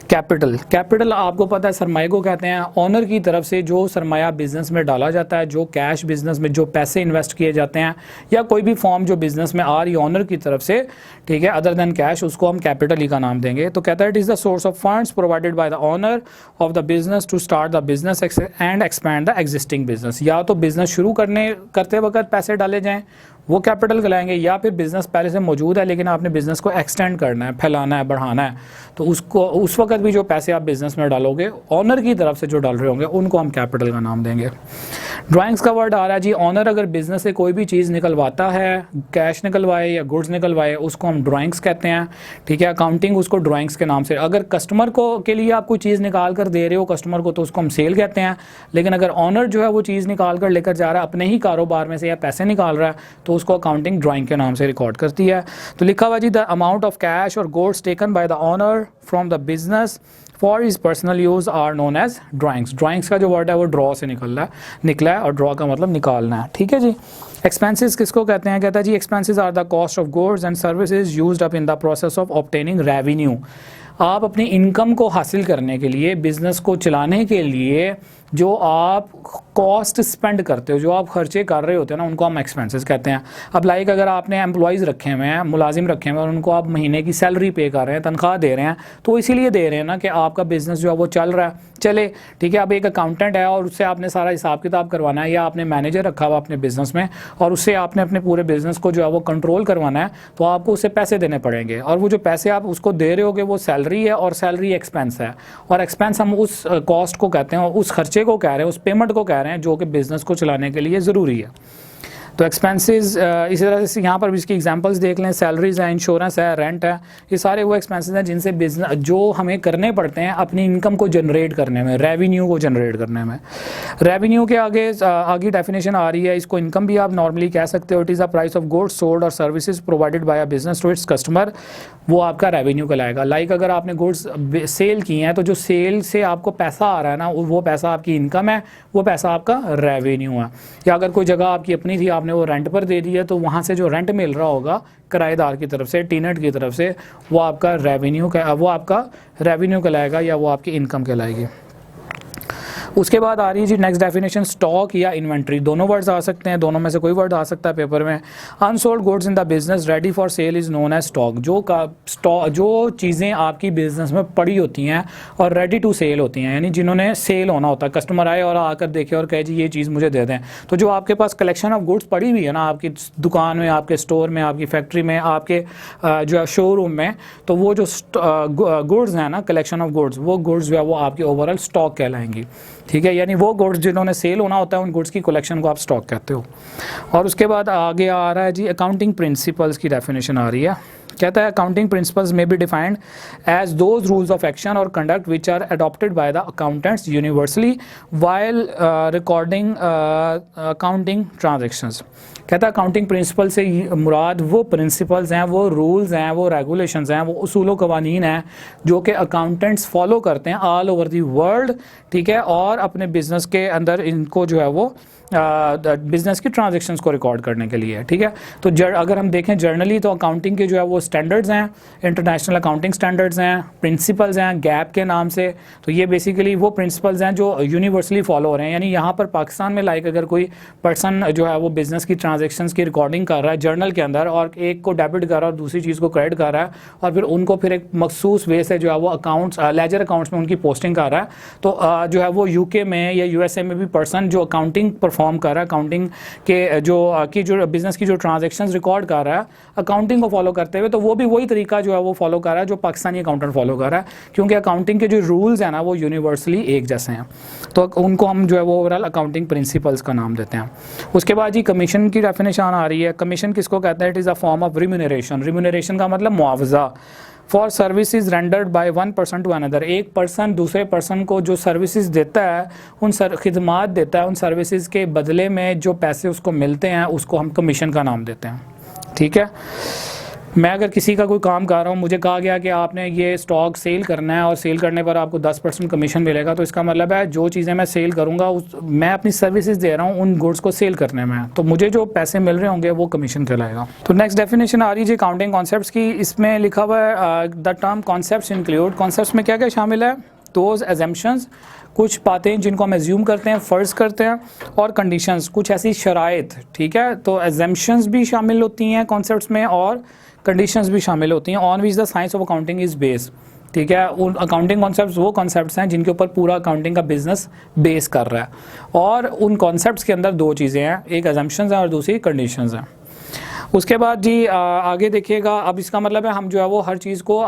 Speaker 1: कैपिटल, कैपिटल आपको पता है सरमाए को कहते हैं। ऑनर की तरफ से जो सरमाया बिजनेस में डाला जाता है, जो कैश बिजनेस में जो पैसे इन्वेस्ट किए जाते हैं या कोई भी फॉर्म जो बिजनेस में आ रही है ऑनर की तरफ से, ठीक है, अदर देन कैश, उसको हम कैपिटल ही का नाम देंगे। तो कहता है it is the source of funds provided by the owner of the business to start the business and expand the existing business. या तो बिजनेस शुरू करते वक्त पैसे डाले जाएँ वो कैपिटल कहलाएंगे, या फिर बिज़नेस पहले से मौजूद है लेकिन आपने बिज़नेस को एक्सटेंड करना है, फैलाना है, बढ़ाना है, तो उसको उस वक्त भी जो पैसे आप बिज़नेस में डालोगे ऑनर की तरफ से जो डाल रहे होंगे उनको हम कैपिटल का नाम देंगे। ड्राइंग्स का वर्ड आ रहा है जी। ऑनर अगर बिज़नेस से कोई भी चीज़ निकलवाता है, कैश निकलवाए या गुड्स निकलवाए, उसको हम ड्राइंग्स कहते हैं, ठीक है। अकाउंटिंग उसको ड्राइंग्स के नाम से। अगर कस्टमर को के लिए आप कोई चीज़ निकाल कर दे रहे हो कस्टमर को तो उसको हम सेल कहते हैं, लेकिन अगर ऑनर जो है वो चीज़ निकाल कर लेकर जा रहा है अपने ही कारोबार में से या पैसे निकाल रहा है तो उसको अकाउंटिंग ड्राइंग के नाम से रिकॉर्ड करती है। तो लिखा हुआ जी द अमाउंट ऑफ कैश और goods taken by the owner from the business for his personal use are known as drawings. Drawings का जो वर्ड है वो ड्रॉ से निकला है और ड्रॉ का मतलब निकालना है, ठीक है जी। एक्सपेंसेस किसको कहते हैं? कहता है जी expenses are the cost of goods and services used up in the process of obtaining revenue. आप अपनी इनकम को हासिल करने के लिए, बिज़नेस को चलाने के लिए जो आप कॉस्ट स्पेंड करते हो, जो आप खर्चे कर रहे होते हो ना, उनको हम एक्सपेंसेस कहते हैं। अब लाइक अगर आपने एम्प्लॉयज़ रखे हुए हैं, मुलाजिम रखे हुए हैं और उनको आप महीने की सैलरी पे कर रहे हैं, तनख्वाह दे रहे हैं, तो इसीलिए दे रहे हैं ना कि आपका बिज़नेस जो है वो चल रहा है, चले, ठीक है। अब एक अकाउंटेंट है और उससे आपने सारा हिसाब किताब करवाना है, या आपने मैनेजर रखा हुआ अपने बिज़नेस में और उससे आपने अपने पूरे बिज़नेस को जो है वो कंट्रोल करवाना है, तो आपको उससे पैसे देने पड़ेंगे और वो जो पैसे आप उसको दे रहे होगे वो सैलरी है और सैलरी एक्सपेंस है। और एक्सपेंस हम उस कॉस्ट को कहते हैं, उस खर्चे को कह रहे हैं, उस पेमेंट को कह रहे हैं जो कि बिज़नेस को चलाने के लिए ज़रूरी है। तो एक्सपेंसेस इसी तरह से यहाँ पर भी इसकी एग्जांपल्स देख लें। सैलरीज है, इंश्योरेंस है, रेंट है, ये सारे वो एक्सपेंसेस हैं जिनसे बिजनेस जो हमें करने पड़ते हैं अपनी इनकम को जनरेट करने में, रेवेन्यू को जनरेट करने में। रेवेन्यू के आगे डेफिनेशन आ रही है, इसको इनकम भी आप नॉर्मली कह सकते हो। It is a price of goods sold और services provided by a business to its customer, वो आपका रेवेन्यू कहलाएगा। लाइक अगर आपने गुड्स सेल की हैं तो जो सेल से आपको पैसा आ रहा है ना, वो पैसा आपकी इनकम है, वो पैसा आपका रेवेन्यू है। या अगर कोई जगह आपकी अपनी थी, आपने वो रेंट पर दे दी है, तो वहाँ से जो रेंट मिल रहा होगा किराएदार की तरफ से, टीनेट की तरफ से, वो आपका रेवेन्यू कहलाएगा या वो आपकी इनकम कहलाएगी। उसके बाद आ रही है जी नेक्स्ट डेफिनेशन, स्टॉक या इन्वेंट्री। दोनों वर्ड्स आ सकते हैं, दोनों में से कोई वर्ड आ सकता है पेपर में। Unsold goods in the business ready for sale is known as stock. जो चीज़ें आपकी बिजनेस में पड़ी होती हैं और रेडी टू सेल होती हैं, यानी जिन्होंने सेल होना होता है, कस्टमर आए और आकर देखे और कहे जी ये चीज़ मुझे दे दें। तो जो आपके पास कलेक्शन ऑफ गुड्स पड़ी हुई है ना, आपकी दुकान में, आपके स्टोर में, आपकी फैक्ट्री में, आपके जो है शोरूम में, तो वो जो गुड्स हैं ना, कलेक्शन ऑफ गुड्स, वो गुड्स जो है वो आपकी ओवरऑल स्टॉक कहलाएंगी, ठीक है। यानी वो गुड्स जिन्होंने सेल होना होता है उन गुड्स की कलेक्शन को आप स्टॉक कहते हो। और उसके बाद आगे आ रहा है जी अकाउंटिंग प्रिंसिपल्स की डेफिनेशन आ रही है। कहता है accounting principles may be defined as those rules of action और conduct which are adopted by the accountants universally while recording accounting transactions. कहता है अकाउंटिंग प्रिंसिपल से मुराद वो प्रिंसिपल्स हैं, वो रूल्स हैं, वो रेगुलेशंस हैं, वो उसूल व कवानीन हैं जो कि अकाउंटेंट्स फॉलो करते हैं ऑल ओवर दी वर्ल्ड, ठीक है। और अपने बिजनेस के अंदर इनको जो है वो बिज़नेस की ट्रांजेक्शन्स को रिकॉर्ड करने के लिए, ठीक है। तो अगर हम देखें जर्नली तो अकाउंटिंग के जो है वो स्टैंडर्ड्स हैं, इंटरनेशनल अकाउंटिंग स्टैंडर्ड्स हैं, प्रिंसिपल्स हैं गैप के नाम से। तो ये बेसिकली वो प्रिंसिपल्स हैं जो यूनिवर्सली फॉलो हो रहे हैं। यानी यहाँ पर पाकिस्तान में लाइक अगर कोई पर्सन जो है वो बिज़नेस की ट्रांजेक्शन्स की रिकॉर्डिंग कर रहा है जर्नल के अंदर और एक को डेबिट कर रहा है और दूसरी चीज़ को क्रेडिट कर रहा है और फिर उनको फिर एक मखसूस वे से जो है वो अकाउंट्स लेजर अकाउंट्स में उनकी पोस्टिंग कर रहा है, तो जो है वो यूके में या यूएसए में भी पर्सन जो अकाउंटिंग परफॉर्म कर रहा है, अकाउंटिंग के जो बिज़नेस की जो ट्रांजेक्शन्स रिकॉर्ड कर रहा है अकाउंटिंग को फॉलो करते हुए, तो वो भी वही तरीका जो है वो फॉलो कर रहा है जो पाकिस्तानी अकाउंटेंट फॉलो कर रहा है, क्योंकि अकाउंटिंग के जो रूल्स हैं ना वो यूनिवर्सली एक जैसे हैं। तो उनको हम जो है वो ओवरऑल अकाउंटिंग प्रिंसिपल्स का नाम देते हैं। उसके बाद जी कमीशन की डेफिनेशन आ रही है। कमीशन किसको कहते हैं? It is a form of remuneration. Remuneration का मतलब मुआवजा। For services rendered by one person to another, एक पर्सन दूसरे पर्सन को जो सर्विसेज देता है, उन खिदमात देता है, उन सर्विसेज के बदले में जो पैसे उसको मिलते हैं उसको हम कमीशन का नाम देते हैं। ठीक है, मैं अगर किसी का कोई काम कर रहा हूँ, मुझे कहा गया कि आपने ये स्टॉक सेल करना है और सेल करने पर आपको 10% कमीशन मिलेगा, तो इसका मतलब है जो चीज़ें मैं सेल करूँगा मैं अपनी सर्विसेज दे रहा हूँ उन गुड्स को सेल करने में, तो मुझे जो पैसे मिल रहे होंगे वो कमीशन कहलाएगा। तो नेक्स्ट डेफिनेशन आ रही है अकाउंटिंग कॉन्सेप्ट्स की। इसमें लिखा हुआ है the term concepts include, concepts में क्या क्या शामिल है, दोज एजम्पशंस, कुछ बातें जिनको हम एज्यूम करते हैं, फ़र्ज़ करते हैं, और कंडीशंस, कुछ ऐसी शराइत। ठीक है, तो एजम्पशंस भी शामिल होती हैं कॉन्सेप्ट्स में और कंडीशंस भी शामिल होती हैं। On which the science of accounting is based. ठीक है, उन अकाउंटिंग कॉन्सेप्ट्स वो कॉन्सेप्ट्स हैं जिनके ऊपर पूरा अकाउंटिंग का बिजनेस बेस कर रहा है, और उन कॉन्सेप्ट्स के अंदर दो चीज़ें हैं, एक एजम्पशंस हैं और दूसरी कंडीशंस हैं। उसके बाद जी आगे देखिएगा, अब इसका मतलब है हम जो है वो हर चीज़ को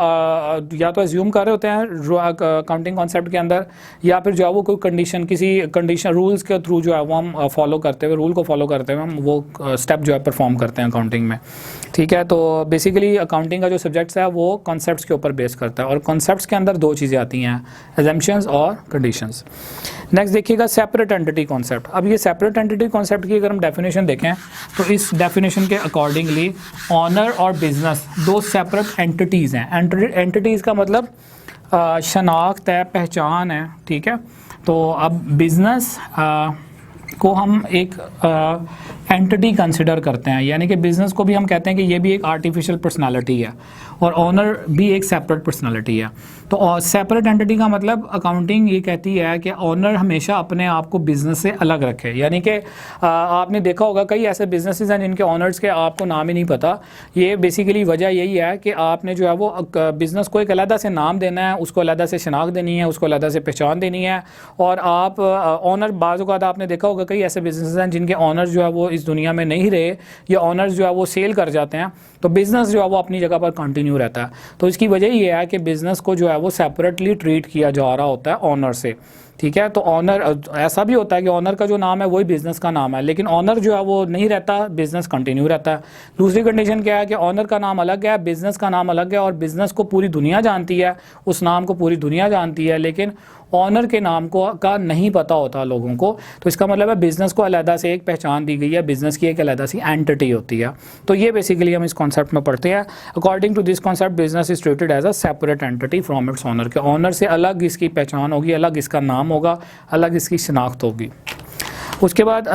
Speaker 1: या तो एज्यूम कर रहे होते हैं अकाउंटिंग कॉन्सेप्ट के अंदर, या फिर जो है वो कोई कंडीशन, किसी कंडीशन रूल्स के थ्रू जो है वो हम फॉलो करते हुए, रूल को फॉलो करते हुए हम वो स्टेप जो है परफॉर्म करते हैं अकाउंटिंग में। ठीक है, तो बेसिकली अकाउंटिंग का जो सब्जेक्ट्स है वो कॉन्सेप्ट्स के ऊपर बेस करता है, और कॉन्सेप्ट्स के अंदर दो चीज़ें आती हैं, एजम्पशंस और कंडीशंस। नेक्स्ट देखिएगा सेपरेट एंटिटी कॉन्सेप्ट। अब ये सेपरेट एंटिटी कॉन्सेप्ट की अगर हम डेफिनेशन देखें तो इस डेफिनेशन के अकॉर्डिंगली ऑनर और बिजनेस दो सेपरेट एंटिटीज़ हैं। एंटिटीज़ का मतलब शनाख्त है, पहचान है। ठीक है, तो अब बिजनेस को हम एक एंटिटी कंसिडर करते हैं, यानी कि बिज़नेस को भी हम कहते हैं कि ये भी एक आर्टिफिशियल पर्सनालिटी है, और ऑनर भी एक सेपरेट पर्सनालिटी है। तो सेपरेट एंटिटी का मतलब अकाउंटिंग ये कहती है कि ऑनर हमेशा अपने आप को बिज़नेस से अलग रखे, यानी कि आपने देखा होगा कई ऐसे बिजनेसेस हैं जिनके ऑनर्स के आपको नाम ही नहीं पता। ये बेसिकली वजह यही है कि आपने जो है वो बिज़नेस को एक अलग से नाम देना है, उसको अलग से शनाख्त देनी है, उसको अलग से पहचान देनी है, और आप ऑनर बाज़ औक़ात आपने देखा होगा कई ऐसे बिजनेसेस हैं जिनके ऑनर जो है वो इस दुनिया में नहीं रहे, या ऑनर्स जो है वो सेल कर जाते हैं, तो बिज़नेस जो है वो अपनी जगह पर कंटिन्यू रहता है। तो इसकी वजह ये है कि बिज़नेस को जो है वो सेपरेटली ट्रीट किया जा रहा होता है ऑनर से। ठीक है, तो ऑनर ऐसा भी होता है कि ऑनर का जो नाम है वही बिज़नेस का नाम है, लेकिन ऑनर जो है वो नहीं रहता, बिज़नेस कंटिन्यू रहता है। दूसरी कंडीशन क्या है कि ऑनर का नाम अलग है, बिज़नेस का नाम अलग है, और बिज़नेस को पूरी दुनिया जानती है, उस नाम को पूरी दुनिया जानती है, लेकिन ऑनर के नाम का नहीं पता होता लोगों को। तो इसका मतलब है बिज़नेस को अलग से एक पहचान दी गई है, बिज़नेस की एक अलग सी एंटिटी होती है। तो ये बेसिकली हम इस कॉन्सेप्ट में पढ़ते हैं। According to this concept business is treated as a separate entity from its owner, के ऑनर से अलग इसकी पहचान होगी, अलग इसका नाम होगा, अलग इसकी शनाख्त होगी। उसके बाद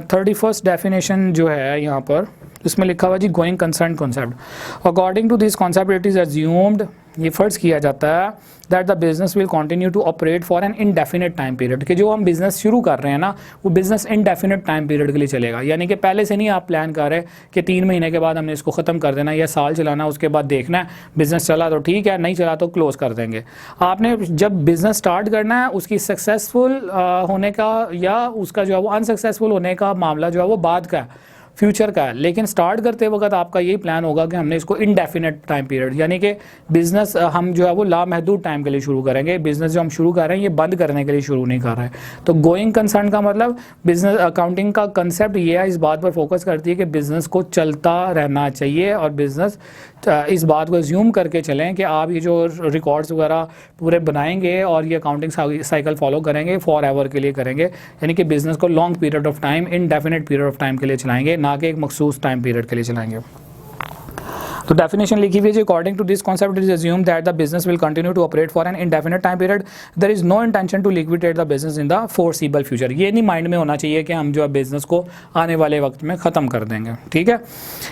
Speaker 1: 31st डेफिनेशन जो है यहाँ पर, इसमें लिखा हुआ जी going concern concept. According to this concept it is assumed, ये फ़र्ज़ किया जाता है that the business will continue to operate for an indefinite time period, कि जो हम बिज़नेस शुरू कर रहे हैं ना वो बिज़नेस इनडेफिनेट टाइम पीरियड के लिए चलेगा, यानी कि पहले से नहीं आप प्लान कर रहे कि 3 महीने के बाद हमने इसको ख़त्म कर देना, या साल चलाना, उसके बाद देखना है बिज़नेस चला तो ठीक है, नहीं चला तो क्लोज़ कर देंगे। आपने जब बिज़नेस स्टार्ट करना है उसकी सक्सेसफुल होने का या उसका जो है वो अनसक्सेसफुल होने का मामला जो है वो बाद का है, फ्यूचर का है, लेकिन स्टार्ट करते वक्त आपका यही प्लान होगा कि हमने इसको इनडेफिनेट टाइम पीरियड, यानी कि बिज़नेस हम जो है वो लामहदूद टाइम के लिए शुरू करेंगे। बिज़नेस जो हम शुरू कर रहे हैं ये बंद करने के लिए शुरू नहीं कर रहे हैं। तो गोइंग कंसर्न का मतलब बिज़नेस अकाउंटिंग का कंसेप्ट ये है, इस बात पर फोकस करती है कि बिज़नेस को चलता रहना चाहिए, और बिज़नेस इस बात को एज्यूम करके चलें कि आप ये जो रिकॉर्ड्स वगैरह पूरे बनाएंगे और ये अकाउंटिंग साइकिल फॉलो करेंगे, फॉर एवर के लिए करेंगे, यानी कि बिज़नेस को long period of time, indefinite period of time के लिए चलाएंगे, ना कि एक मखसूस टाइम पीरियड के लिए चलाएंगे। तो डेफिनेशन लिखी हुई है, according to this concept it is assumed that the business will continue to operate for an indefinite time period, there is no intention to liquidate the business in the foreseeable future. ये नहीं mind में होना चाहिए कि हम जो है business को आने वाले वक्त में ख़त्म कर देंगे। ठीक है,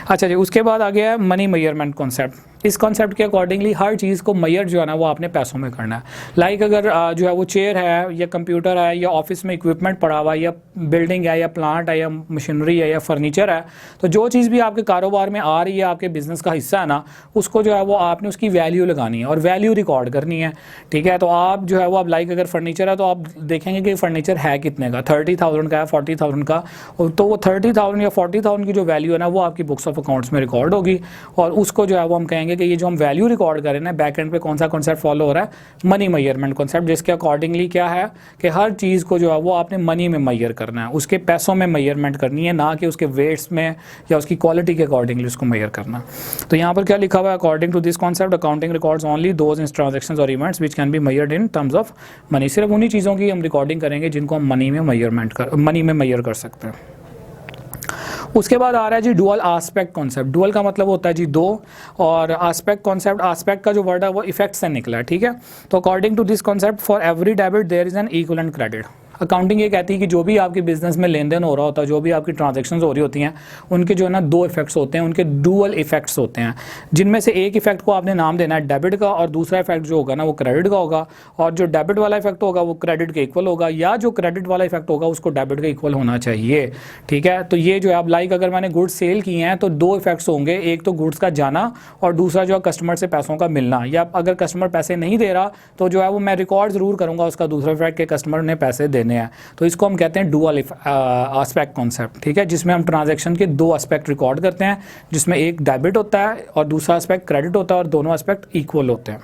Speaker 1: अच्छा जी, उसके बाद आ गया है मनी मेजरमेंट कॉन्सेप्ट। इस कॉन्सेप्ट के अकॉर्डिंगली हर चीज़ को मैयर जो है ना वो आपने पैसों में करना है। लाइक अगर जो है वो चेयर है, या कंप्यूटर है, या ऑफिस में इक्विपमेंट पड़ा हुआ है, या बिल्डिंग है, या प्लांट है, या मशीनरी है, या फर्नीचर है, तो जो चीज़ भी आपके कारोबार में आ रही है, आपके बिज़नेस का हिस्सा है ना, उसको जो है वो आपने उसकी वैल्यू लगानी है और वैल्यू रिकॉर्ड करनी है। ठीक है, तो आप जो है वो अब लाइक अगर फर्नीचर है तो आप देखेंगे कि फर्नीचर है कितने का, 30,000 का है, 40,000 का, तो वो 30,000 या 40,000 की जो वैल्यू है ना वो आपकी बुक्स ऑफ अकाउंट्स में रिकॉर्ड होगी, और उसको जो है वो हम कहेंगे कि ये जो हम वैल्यू रिकॉर्ड कर रहे हैं ना, बैक एंड पे कौन सा कॉन्सेप्ट फॉलो हो रहा है, मनी मेजरमेंट कॉन्सेप्ट, जिसके अकॉर्डिंगली क्या है कि हर चीज़ को जो है वो आपने मनी में मैयर करना है, उसके पैसों में मेजरमेंट करनी है, ना कि उसके वेट्स में या उसकी क्वालिटी के अकॉर्डिंगली उसको मैयर करना। तो यहाँ पर क्या लिखा हुआ है, according to this concept accounting records only those transactions और events which can be measured in terms of money. सिर्फ उन्हीं चीज़ों की हम रिकॉर्डिंग करेंगे जिनको हम मनी में मैयर कर सकते हैं। उसके बाद आ रहा है जी डुअल आस्पेक्ट कॉन्सेप्ट। डुअल का मतलब होता है जी दो, और आस्पेक्ट कॉन्सेप्ट, आस्पेक्ट का जो वर्ड है वो इफेक्ट से निकला है, ठीक है। तो according to this concept for every debit there is an equivalent credit. Accounting ये कहती है कि जो भी आपके बिजनेस में लेन देन हो रहा होता है, जो भी आपकी ट्रांजैक्शंस हो रही होती हैं, उनके जो है ना दो इफेक्ट्स होते हैं, उनके डुअल इफेक्ट्स होते हैं, जिनमें से एक इफेक्ट को आपने नाम देना है डेबिट का, और दूसरा इफेक्ट जो होगा ना वो क्रेडिट का होगा, और जो डेबिट वाला इफेक्ट होगा वो क्रेडिट के इक्वल होगा, या जो क्रेडिट वाला इफेक्ट होगा उसको डेबिट के इक्वल होना चाहिए, ठीक है। तो ये जो है अब लाइक अगर मैंने गुड्स सेल किए हैं तो दो इफेक्ट्स होंगे, एक तो गुड्स का जाना और दूसरा जो है कस्टमर से पैसों का मिलना, या अगर कस्टमर पैसे नहीं दे रहा तो जो है वो मैं रिकॉर्ड जरूर करूंगा उसका दूसरा इफेक्ट के कस्टमर ने पैसे देने हैं। तो इसको हम कहते हैं डुअल एस्पेक्ट कॉन्सेप्ट, ठीक है, जिसमें हम ट्रांजैक्शन के दो एस्पेक्ट रिकॉर्ड करते हैं, जिसमें एक डेबिट होता है और दूसरा एस्पेक्ट क्रेडिट होता है, और दोनों एस्पेक्ट इक्वल होते हैं।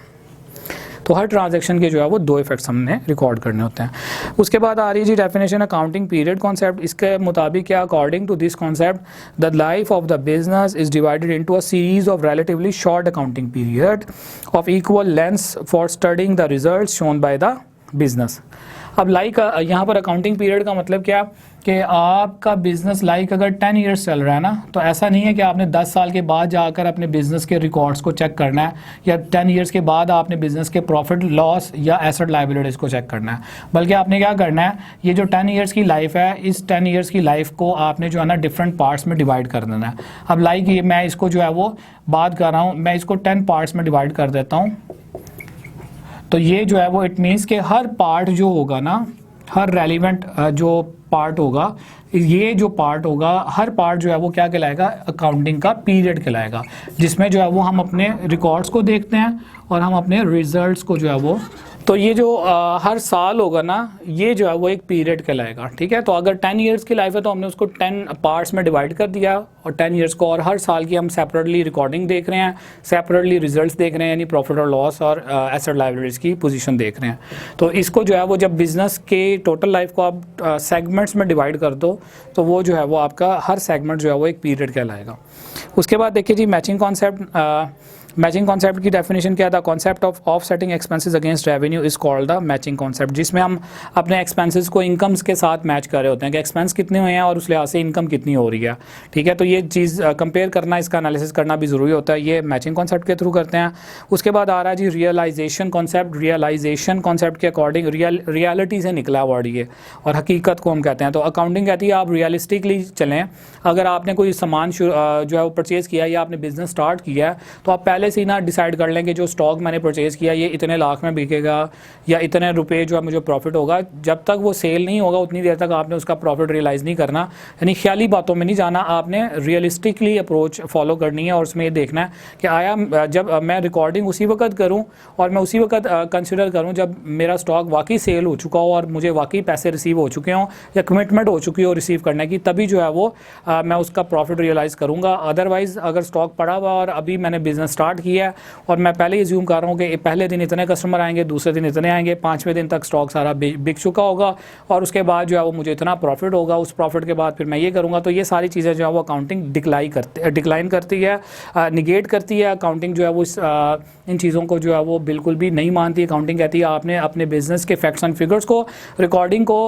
Speaker 1: तो हर ट्रांजैक्शन के जो है वो दो इफेक्ट्स हमने रिकॉर्ड करने होते हैं। उसके बाद आ रही है जी डेफिनेशन अकाउंटिंग पीरियड कॉन्सेप्ट। इसके मुताबिक क्या, according to this concept the life of the business is divided into a series of relatively short accounting period of equal length for studying the results shown by the business. अब like यहाँ पर accounting period का मतलब क्या कि आपका business like अगर 10 years चल रहा है ना, तो ऐसा नहीं है कि आपने 10 साल के बाद जाकर अपने बिजनेस के रिकॉर्ड्स को चेक करना है, या 10 ईयर्स के बाद आपने बिजनेस के प्रॉफिट लॉस या एसेट लायबिलिटीज़ को चेक करना है, बल्कि आपने क्या करना है, ये जो 10 ईयर्स की लाइफ है, इस 10 ईयर्स की लाइफ को आपने जो है ना डिफरेंट पार्ट्स में डिवाइड कर देना है। अब लाइक ये मैं इसको जो है वो बात कर रहा हूँ, मैं इसको 10 पार्ट्स में डिवाइड कर देता हूँ। तो ये जो है वो इट मीन्स कि हर पार्ट जो होगा ना, हर रेलिवेंट जो पार्ट होगा, ये जो पार्ट होगा, हर पार्ट जो है वो क्या कहलाएगा, अकाउंटिंग का पीरियड कहलाएगा, जिसमें जो है वो हम अपने रिकॉर्ड्स को देखते हैं और हम अपने रिजल्ट्स को जो है वो, तो ये जो हर साल होगा ना, ये जो है वो एक पीरियड कहलाएगा, ठीक है। तो अगर 10 ईयर्स की लाइफ है तो हमने उसको 10 पार्ट्स में डिवाइड कर दिया, और 10 ईयर्स को, और हर साल की हम सेपरेटली रिकॉर्डिंग देख रहे हैं, सेपरेटली रिजल्ट्स देख रहे हैं, यानी प्रॉफिट और लॉस और एसेट लायबिलिटीज़ की पोजीशन देख रहे हैं। तो इसको जो है वो जब बिजनेस के टोटल लाइफ को आप सेगमेंट्स में डिवाइड कर दो, तो वो जो है वो आपका हर सेगमेंट जो है वो एक पीरियड कहलाएगा। उसके बाद देखिए जी मैचिंग कॉन्सेप्ट। मैचिंग कॉन्सेप्ट की डेफिनेशन क्या था, concept of offsetting expenses against revenue is called the matching concept, जिसमें हम अपने एक्सपेंसेस को इनकम्स के साथ मैच कर रहे होते हैं कि एक्सपेंस कितने हुए हैं और उस लिहाज से इनकम कितनी हो रही है, ठीक है। तो ये चीज़ कंपेयर करना, इसका एनालिसिस करना भी ज़रूरी होता है, ये मैचिंग कॉन्सेप्ट के थ्रू करते हैं। उसके बाद आ रहा है जी रियलाइजेशन कॉन्सेप्ट। रियलाइजेशन कॉन्सेप्ट के अकॉर्डिंग रियलिटी से निकला वर्ड ये, और हकीकत को हम कहते हैं। तो अकाउंटिंग कहती है आप रियलिस्टिकली चलें। अगर आपने कोई सामान जो है वो परचेज़ किया या आपने बिजनेस स्टार्ट किया है, तो आप पहले से ही ना डिसाइड कर लें कि जो स्टॉक मैंने परचेज़ किया ये इतने लाख में बिकेगा या इतने रुपए जो है मुझे प्रॉफिट होगा। जब तक वो सेल नहीं होगा उतनी देर तक आपने उसका प्रॉफिट रियलाइज़ नहीं करना, यानी ख्याली बातों में नहीं जाना, आपने रियलिस्टिकली अप्रोच फॉलो करनी है। और उसमें ये देखना है कि आया जब मैं रिकॉर्डिंग उसी वक्त करूँ और मैं उसी वक्त कंसिडर करूँ जब मेरा स्टॉक वाकई सेल हो चुका हो और मुझे वाकई पैसे रिसीव हो चुके हों या कमिटमेंट हो चुकी हो रिसीव करने की, तभी जो है वो मैं उसका प्रॉफिट रियलाइज़ करूँगा। अदरवाइज़ अगर स्टॉक पड़ा हुआ और अभी मैंने बिजनेस स्टार्ट किया है और मैं पहले ही ज्यूम कर रहा हूँ कि पहले दिन इतने कस्टमर आएंगे, दूसरे दिन इतने आएंगे, 5वें दिन तक स्टॉक सारा बिक चुका होगा और उसके बाद जो है वो मुझे इतना प्रॉफिट होगा, उस प्रॉफिट के बाद फिर मैं ये करूँगा, तो ये सारी चीज़ें जो है वो अकाउंटिंग डिक्लाइन करती है, निगेट करती है। अकाउंटिंग जो है वो इन चीज़ों को जो है वो बिल्कुल भी नहीं मानती। अकाउंटिंग कहती है आपने अपने बिजनेस के फैक्ट्स एंड फिगर्स को, रिकॉर्डिंग को,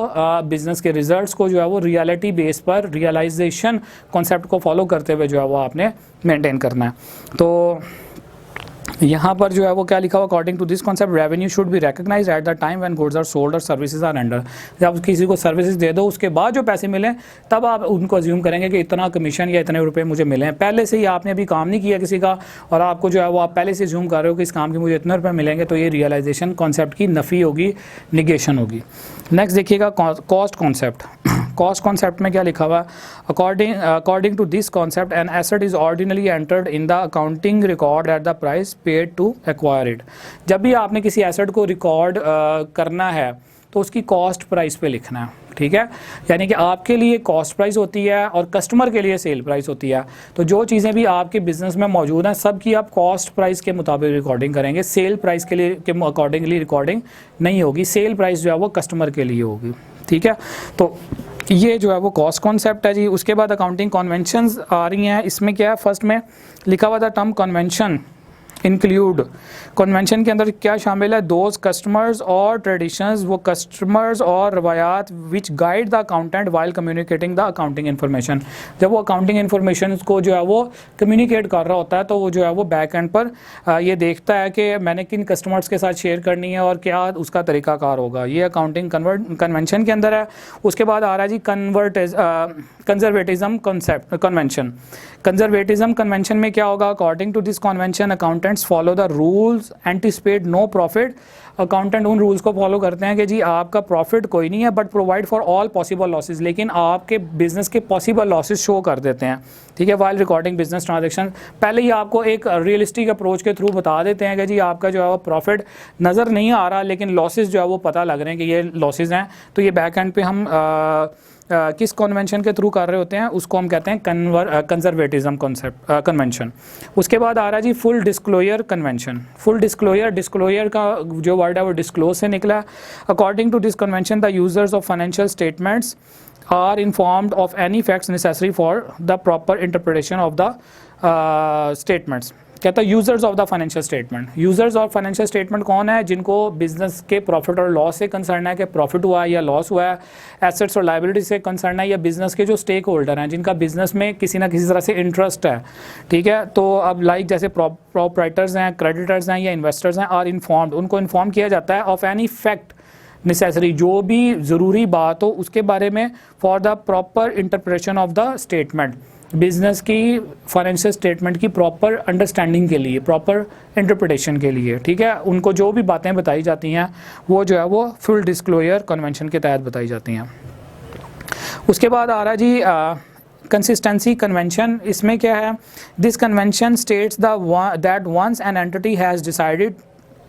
Speaker 1: बिजनेस के रिजल्ट्स को जो है वो रियलिटी बेस पर, रियलाइजेशन कॉन्सेप्ट को फॉलो करते हुए जो है वो आपने मेंटेन करना है। तो यहाँ पर जो है वो क्या लिखा हुआ, according to this concept revenue should be recognised at the time when goods are sold और सर्विसेज आर रेंडर्ड। जब किसी को सर्विसेज दे दो उसके बाद जो पैसे मिले तब आप उनको अज्यूम करेंगे कि इतना कमीशन या इतने रुपए मुझे मिले हैं। पहले से ही आपने अभी काम नहीं किया किसी का और आपको जो है वो आप पहले से अज्यूम कर रहे हो कि इस काम के मुझे इतने रुपये मिलेंगे, तो ये रियलाइजेशन कॉन्सेप्ट की नफ़ी होगी, निगेशन होगी। नेक्स्ट देखिएगा कॉस्ट कॉन्सेप्ट। कॉस्ट कॉन्सेप्ट में क्या लिखा हुआ है, according to this concept an asset is ordinarily entered in the accounting record at the price paid to acquire it. जब भी आपने किसी एसेट को रिकॉर्ड करना है तो उसकी कॉस्ट प्राइस पे लिखना है, ठीक है। यानी कि आपके लिए कॉस्ट प्राइस होती है और कस्टमर के लिए सेल प्राइस होती है। तो जो चीज़ें भी आपके बिजनेस में मौजूद हैं सब की आप कॉस्ट प्राइस के मुताबिक रिकॉर्डिंग करेंगे, सेल प्राइस के लिए के अकॉर्डिंगली रिकॉर्डिंग नहीं होगी। सेल प्राइस जो है वो कस्टमर के लिए होगी, ठीक है। तो ये जो है वो कॉस्ट कॉन्सेप्ट है जी। उसके बाद अकाउंटिंग कन्वेंशंस आ रही हैं। इसमें क्या है, फर्स्ट में लिखा हुआ था टर्म कन्वेंशन इंक्लूड। कन्वेंशन के अंदर क्या शामिल है, दोज कस्टमर्स और ट्रेडिशंस, वो कस्टमर्स और रवायात which guide the accountant while communicating the accounting information. जब वो अकाउंटिंग इन्फॉर्मेशन को जो है वो कम्युनिकेट कर रहा होता है तो वो जो है वो बैक एंड पर ये देखता है कि मैंने किन कस्टमर्स के साथ शेयर करनी है और क्या उसका तरीकाकार होगा। ये अकाउंटिंग कन्वेंशन के अंदर है। उसके बाद आ रहा है जी conservatism concept convention. Conservatism convention में क्या होगा, according to this convention accountants follow the rules anticipate no profit. Accountant उन रूल्स को फॉलो करते हैं कि जी आपका प्रॉफिट कोई नहीं है but provide for all possible losses, लेकिन आपके बिजनेस के पॉसिबल लॉसेस शो कर देते हैं, ठीक है, वाइल रिकॉर्डिंग बिजनेस ट्रांजैक्शन। पहले ही आपको एक रियलिस्टिक अप्रोच के थ्रू बता देते हैं कि जी आपका जो है वो प्रॉफिट नज़र नहीं आ रहा लेकिन लॉसेस जो है वो पता लग रहे हैं कि ये लॉसेस हैं। तो ये बैक एंड पे हम किस कन्वेंशन के थ्रू कर रहे होते हैं उसको हम कहते हैं कंजर्वेटिज्म कॉन्सेप्ट कन्वेंशन। उसके बाद आ रहा है जी full disclosure convention. Full disclosure का जो वर्ड है वो डिस्क्लोज से निकला। According to this convention the users of financial statements are informed of any facts necessary for the proper interpretation of the statements. कहता है users of the financial statement. Users of financial statement कौन है, जिनको business के profit और loss से concern है कि प्रॉफिट हुआ है या लॉस हुआ है, एसेट्स और लायबिलिटी से कंसर्न है, या बिजनेस के जो स्टेक होल्डर हैं जिनका बिजनेस में किसी ना किसी तरह से इंटरेस्ट है, ठीक है। तो अब लाइक जैसे प्रोप्राइटर्स हैं, क्रेडिटर्स हैं या इन्वेस्टर्स हैं, आर इन्फॉर्म्ड, उनको इन्फॉर्म किया जाता है ऑफ एनी फैक्ट नेसेसरी, जो भी ज़रूरी बात हो उसके बारे में, for the proper interpretation of the statement, business की फाइनेंशियल स्टेटमेंट की प्रॉपर अंडरस्टैंडिंग के लिए, प्रॉपर इंटरप्रिटेशन के लिए, ठीक है। उनको जो भी बातें बताई जाती हैं वो जो है वो फुल डिस्क्लोजर कन्वेंशन के तहत बताई जाती हैं। उसके बाद आ रहा है जी कंसिस्टेंसी कन्वेंशन। इसमें क्या है, this convention states that once an entity has decided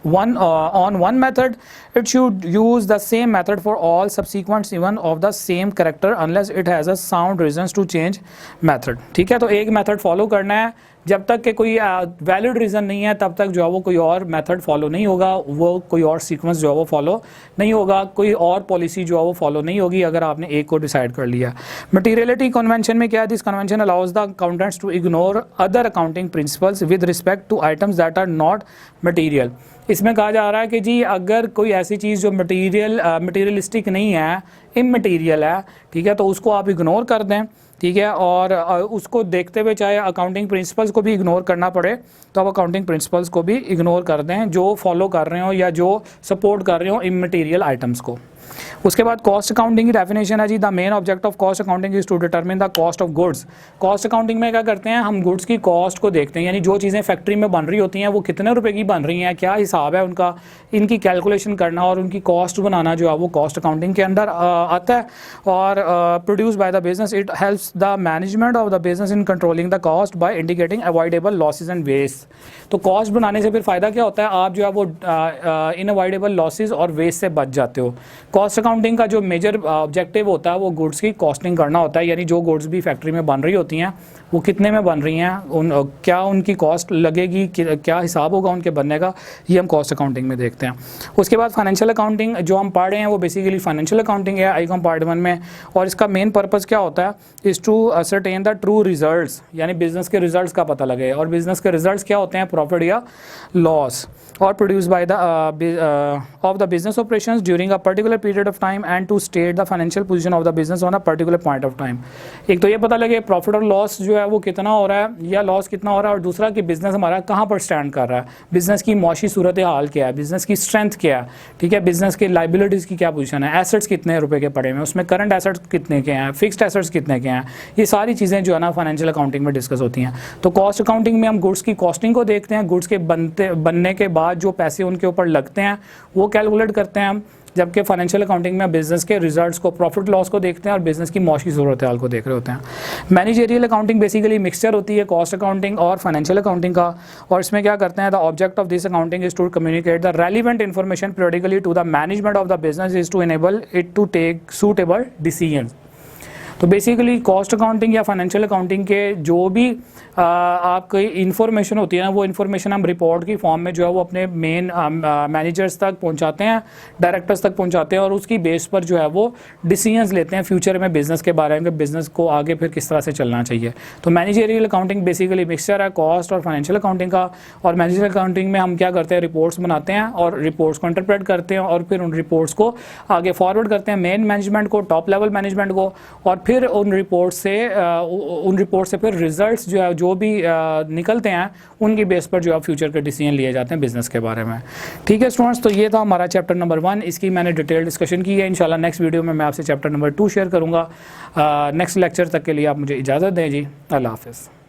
Speaker 1: on one method, it should use the same method for all subsequent even of the same character unless it has a sound reasons to change method, ठीक है। तो एक method follow करना है, जब तक कि कोई वैलिड रीज़न नहीं है तब तक जो है वो कोई और मेथड फॉलो नहीं होगा, वो कोई और सीक्वेंस जो है वो फॉलो नहीं होगा, कोई और पॉलिसी जो है वो फॉलो नहीं होगी अगर आपने एक को डिसाइड कर लिया। मटीरियलिटी कन्वेंशन में क्या है, this convention allows the accountants to ignore other accounting principles with respect to items that are not material. इसमें कहा जा रहा है कि जी अगर कोई ऐसी चीज़ जो मटीरियलिस्टिक नहीं है, इमटीरियल है, ठीक है, तो उसको आप इग्नोर कर दें, ठीक है, और उसको देखते हुए चाहे अकाउंटिंग प्रिंसिपल्स को भी इग्नोर करना पड़े तो आप अकाउंटिंग प्रिंसिपल्स को भी इग्नोर कर दें जो फॉलो कर रहे हो या जो सपोर्ट कर रहे हो इमटीरियल आइटम्स को। उसके बाद कॉस्ट अकाउंटिंग की डेफिनेशन है जी, the main object of cost accounting is to determine the cost of goods. Cost accounting में क्या करते हैं, हम गुड्स की कॉस्ट को देखते हैं, यानी जो चीज़ें फैक्ट्री में बन रही होती हैं वो कितने रुपए की बन रही हैं, क्या हिसाब है उनका, इनकी कैलकुलेशन करना और उनकी कॉस्ट बनाना जो है वो कॉस्ट अकाउंटिंग के अंदर आता है। और produce by the business, it helps the management of the business in controlling the cost by indicating avoidable losses and waste. तो कॉस्ट बनाने से फिर फ़ायदा क्या होता है, आप जो है वो इनअवॉइडेबल लॉसेज और वेस्ट से बच जाते हो। कॉस्ट अकाउंटिंग का जो मेजर ऑब्जेक्टिव होता है वो गुड्स की कॉस्टिंग करना होता है, यानी जो गुड्स भी फैक्ट्री में बन रही होती हैं वो कितने में बन रही हैं, क्या उनकी कॉस्ट लगेगी, क्या हिसाब होगा उनके बनने का, ये हम कॉस्ट अकाउंटिंग में देखते हैं। उसके बाद फाइनेंशियल अकाउंटिंग जो हम पढ़ रहे हैं वो बेसिकली फाइनेंशियल अकाउंटिंग है आईकॉम पार्ट 1 में, और इसका मेन पर्पज़ क्या होता है, is to ascertain the true results, यानी बिजनेस के रिजल्ट्स का पता लगे, और बिजनेस के रिजल्ट्स क्या होते हैं, प्रॉफिट या लॉस, और produce by the of the business operations during a particular period of time and to state the financial position of the business on a particular point of time. एक तो ये पता लगे प्रॉफिट और loss जो है वो कितना हो रहा है या लॉस कितना हो रहा है, और दूसरा कि बिजनेस हमारा कहाँ पर स्टैंड कर रहा है, बिजनेस की मौशी सूरत हाल क्या है, बिजनेस की स्ट्रेंथ क्या है, ठीक है, बिजनेस के लाइबिलिटीज़ की क्या पोजीशन है, एसेट्स कितने रुपए के पड़े हैं, उसमें करंट एसेट्स कितने के हैं, फिक्स्ड एसेट्स कितने के हैं, ये सारी चीज़ें जो है ना फाइनेंशियल अकाउंटिंग में डिस्कस होती हैं। तो कॉस्ट अकाउंटिंग में हम गुड्स की कॉस्टिंग को देखते हैं, गुड्स के बनने के बाद जो पैसे उनके ऊपर लगते हैं वो कैलकुलेट करते हैं हम, जबकि फाइनेंशियल अकाउंटिंग में बिजनेस के रिजल्ट्स को, प्रॉफिट लॉस को देखते हैं और बिजनेस की मौशी सूरत हाल को देख रहे होते हैं। मैनेजरियल अकाउंटिंग बेसिकली मिक्सचर होती है कॉस्ट अकाउंटिंग और फाइनेंशियल अकाउंटिंग का, और इसमें क्या करते हैं, the object of this accounting is to communicate the relevant information periodically to the management of the business is to enable it to take suitable decision. तो बेसिकली कॉस्ट अकाउंटिंग या financial accounting के जो भी आपकी information होती है ना, वो इन्फॉर्मेशन हम रिपोर्ट की फॉर्म में जो है वो अपने मेन मैनेजर्स तक पहुंचाते हैं, डायरेक्टर्स तक पहुंचाते हैं, और उसकी बेस पर जो है वो डिसीजंस लेते हैं फ्यूचर में बिज़नेस के बारे में, बिज़नेस को आगे फिर किस तरह से चलना चाहिए। तो मैनेजरियल अकाउंटिंग बेसिकली मिक्सचर है कॉस्ट और फाइनेंशियल अकाउंटिंग का। और मैनेजरियल अकाउंटिंग में हम क्या करते हैं, रिपोर्ट्स बनाते हैं और रिपोर्ट्स को इंटरप्रेट करते हैं और फिर उन रिपोर्ट्स को आगे फॉरवर्ड करते हैं मेन मैनेजमेंट को, टॉप लेवल मैनेजमेंट को, और फिर उन रिपोर्ट से फिर रिजल्ट्स जो है जो भी निकलते हैं उनकी बेस पर जो है फ्यूचर के डिसीजन लिए जाते हैं बिजनेस के बारे में। ठीक है स्टूडेंट्स, तो ये था हमारा चैप्टर नंबर 1, इसकी मैंने डिटेल डिस्कशन की है। इंशाल्लाह नेक्स्ट वीडियो में मैं आपसे चैप्टर नंबर 2 शेयर करूँगा। नेक्स्ट लेक्चर तक के लिए आप मुझे इजाज़त दें जी, अल्लाह हाफ़िज़।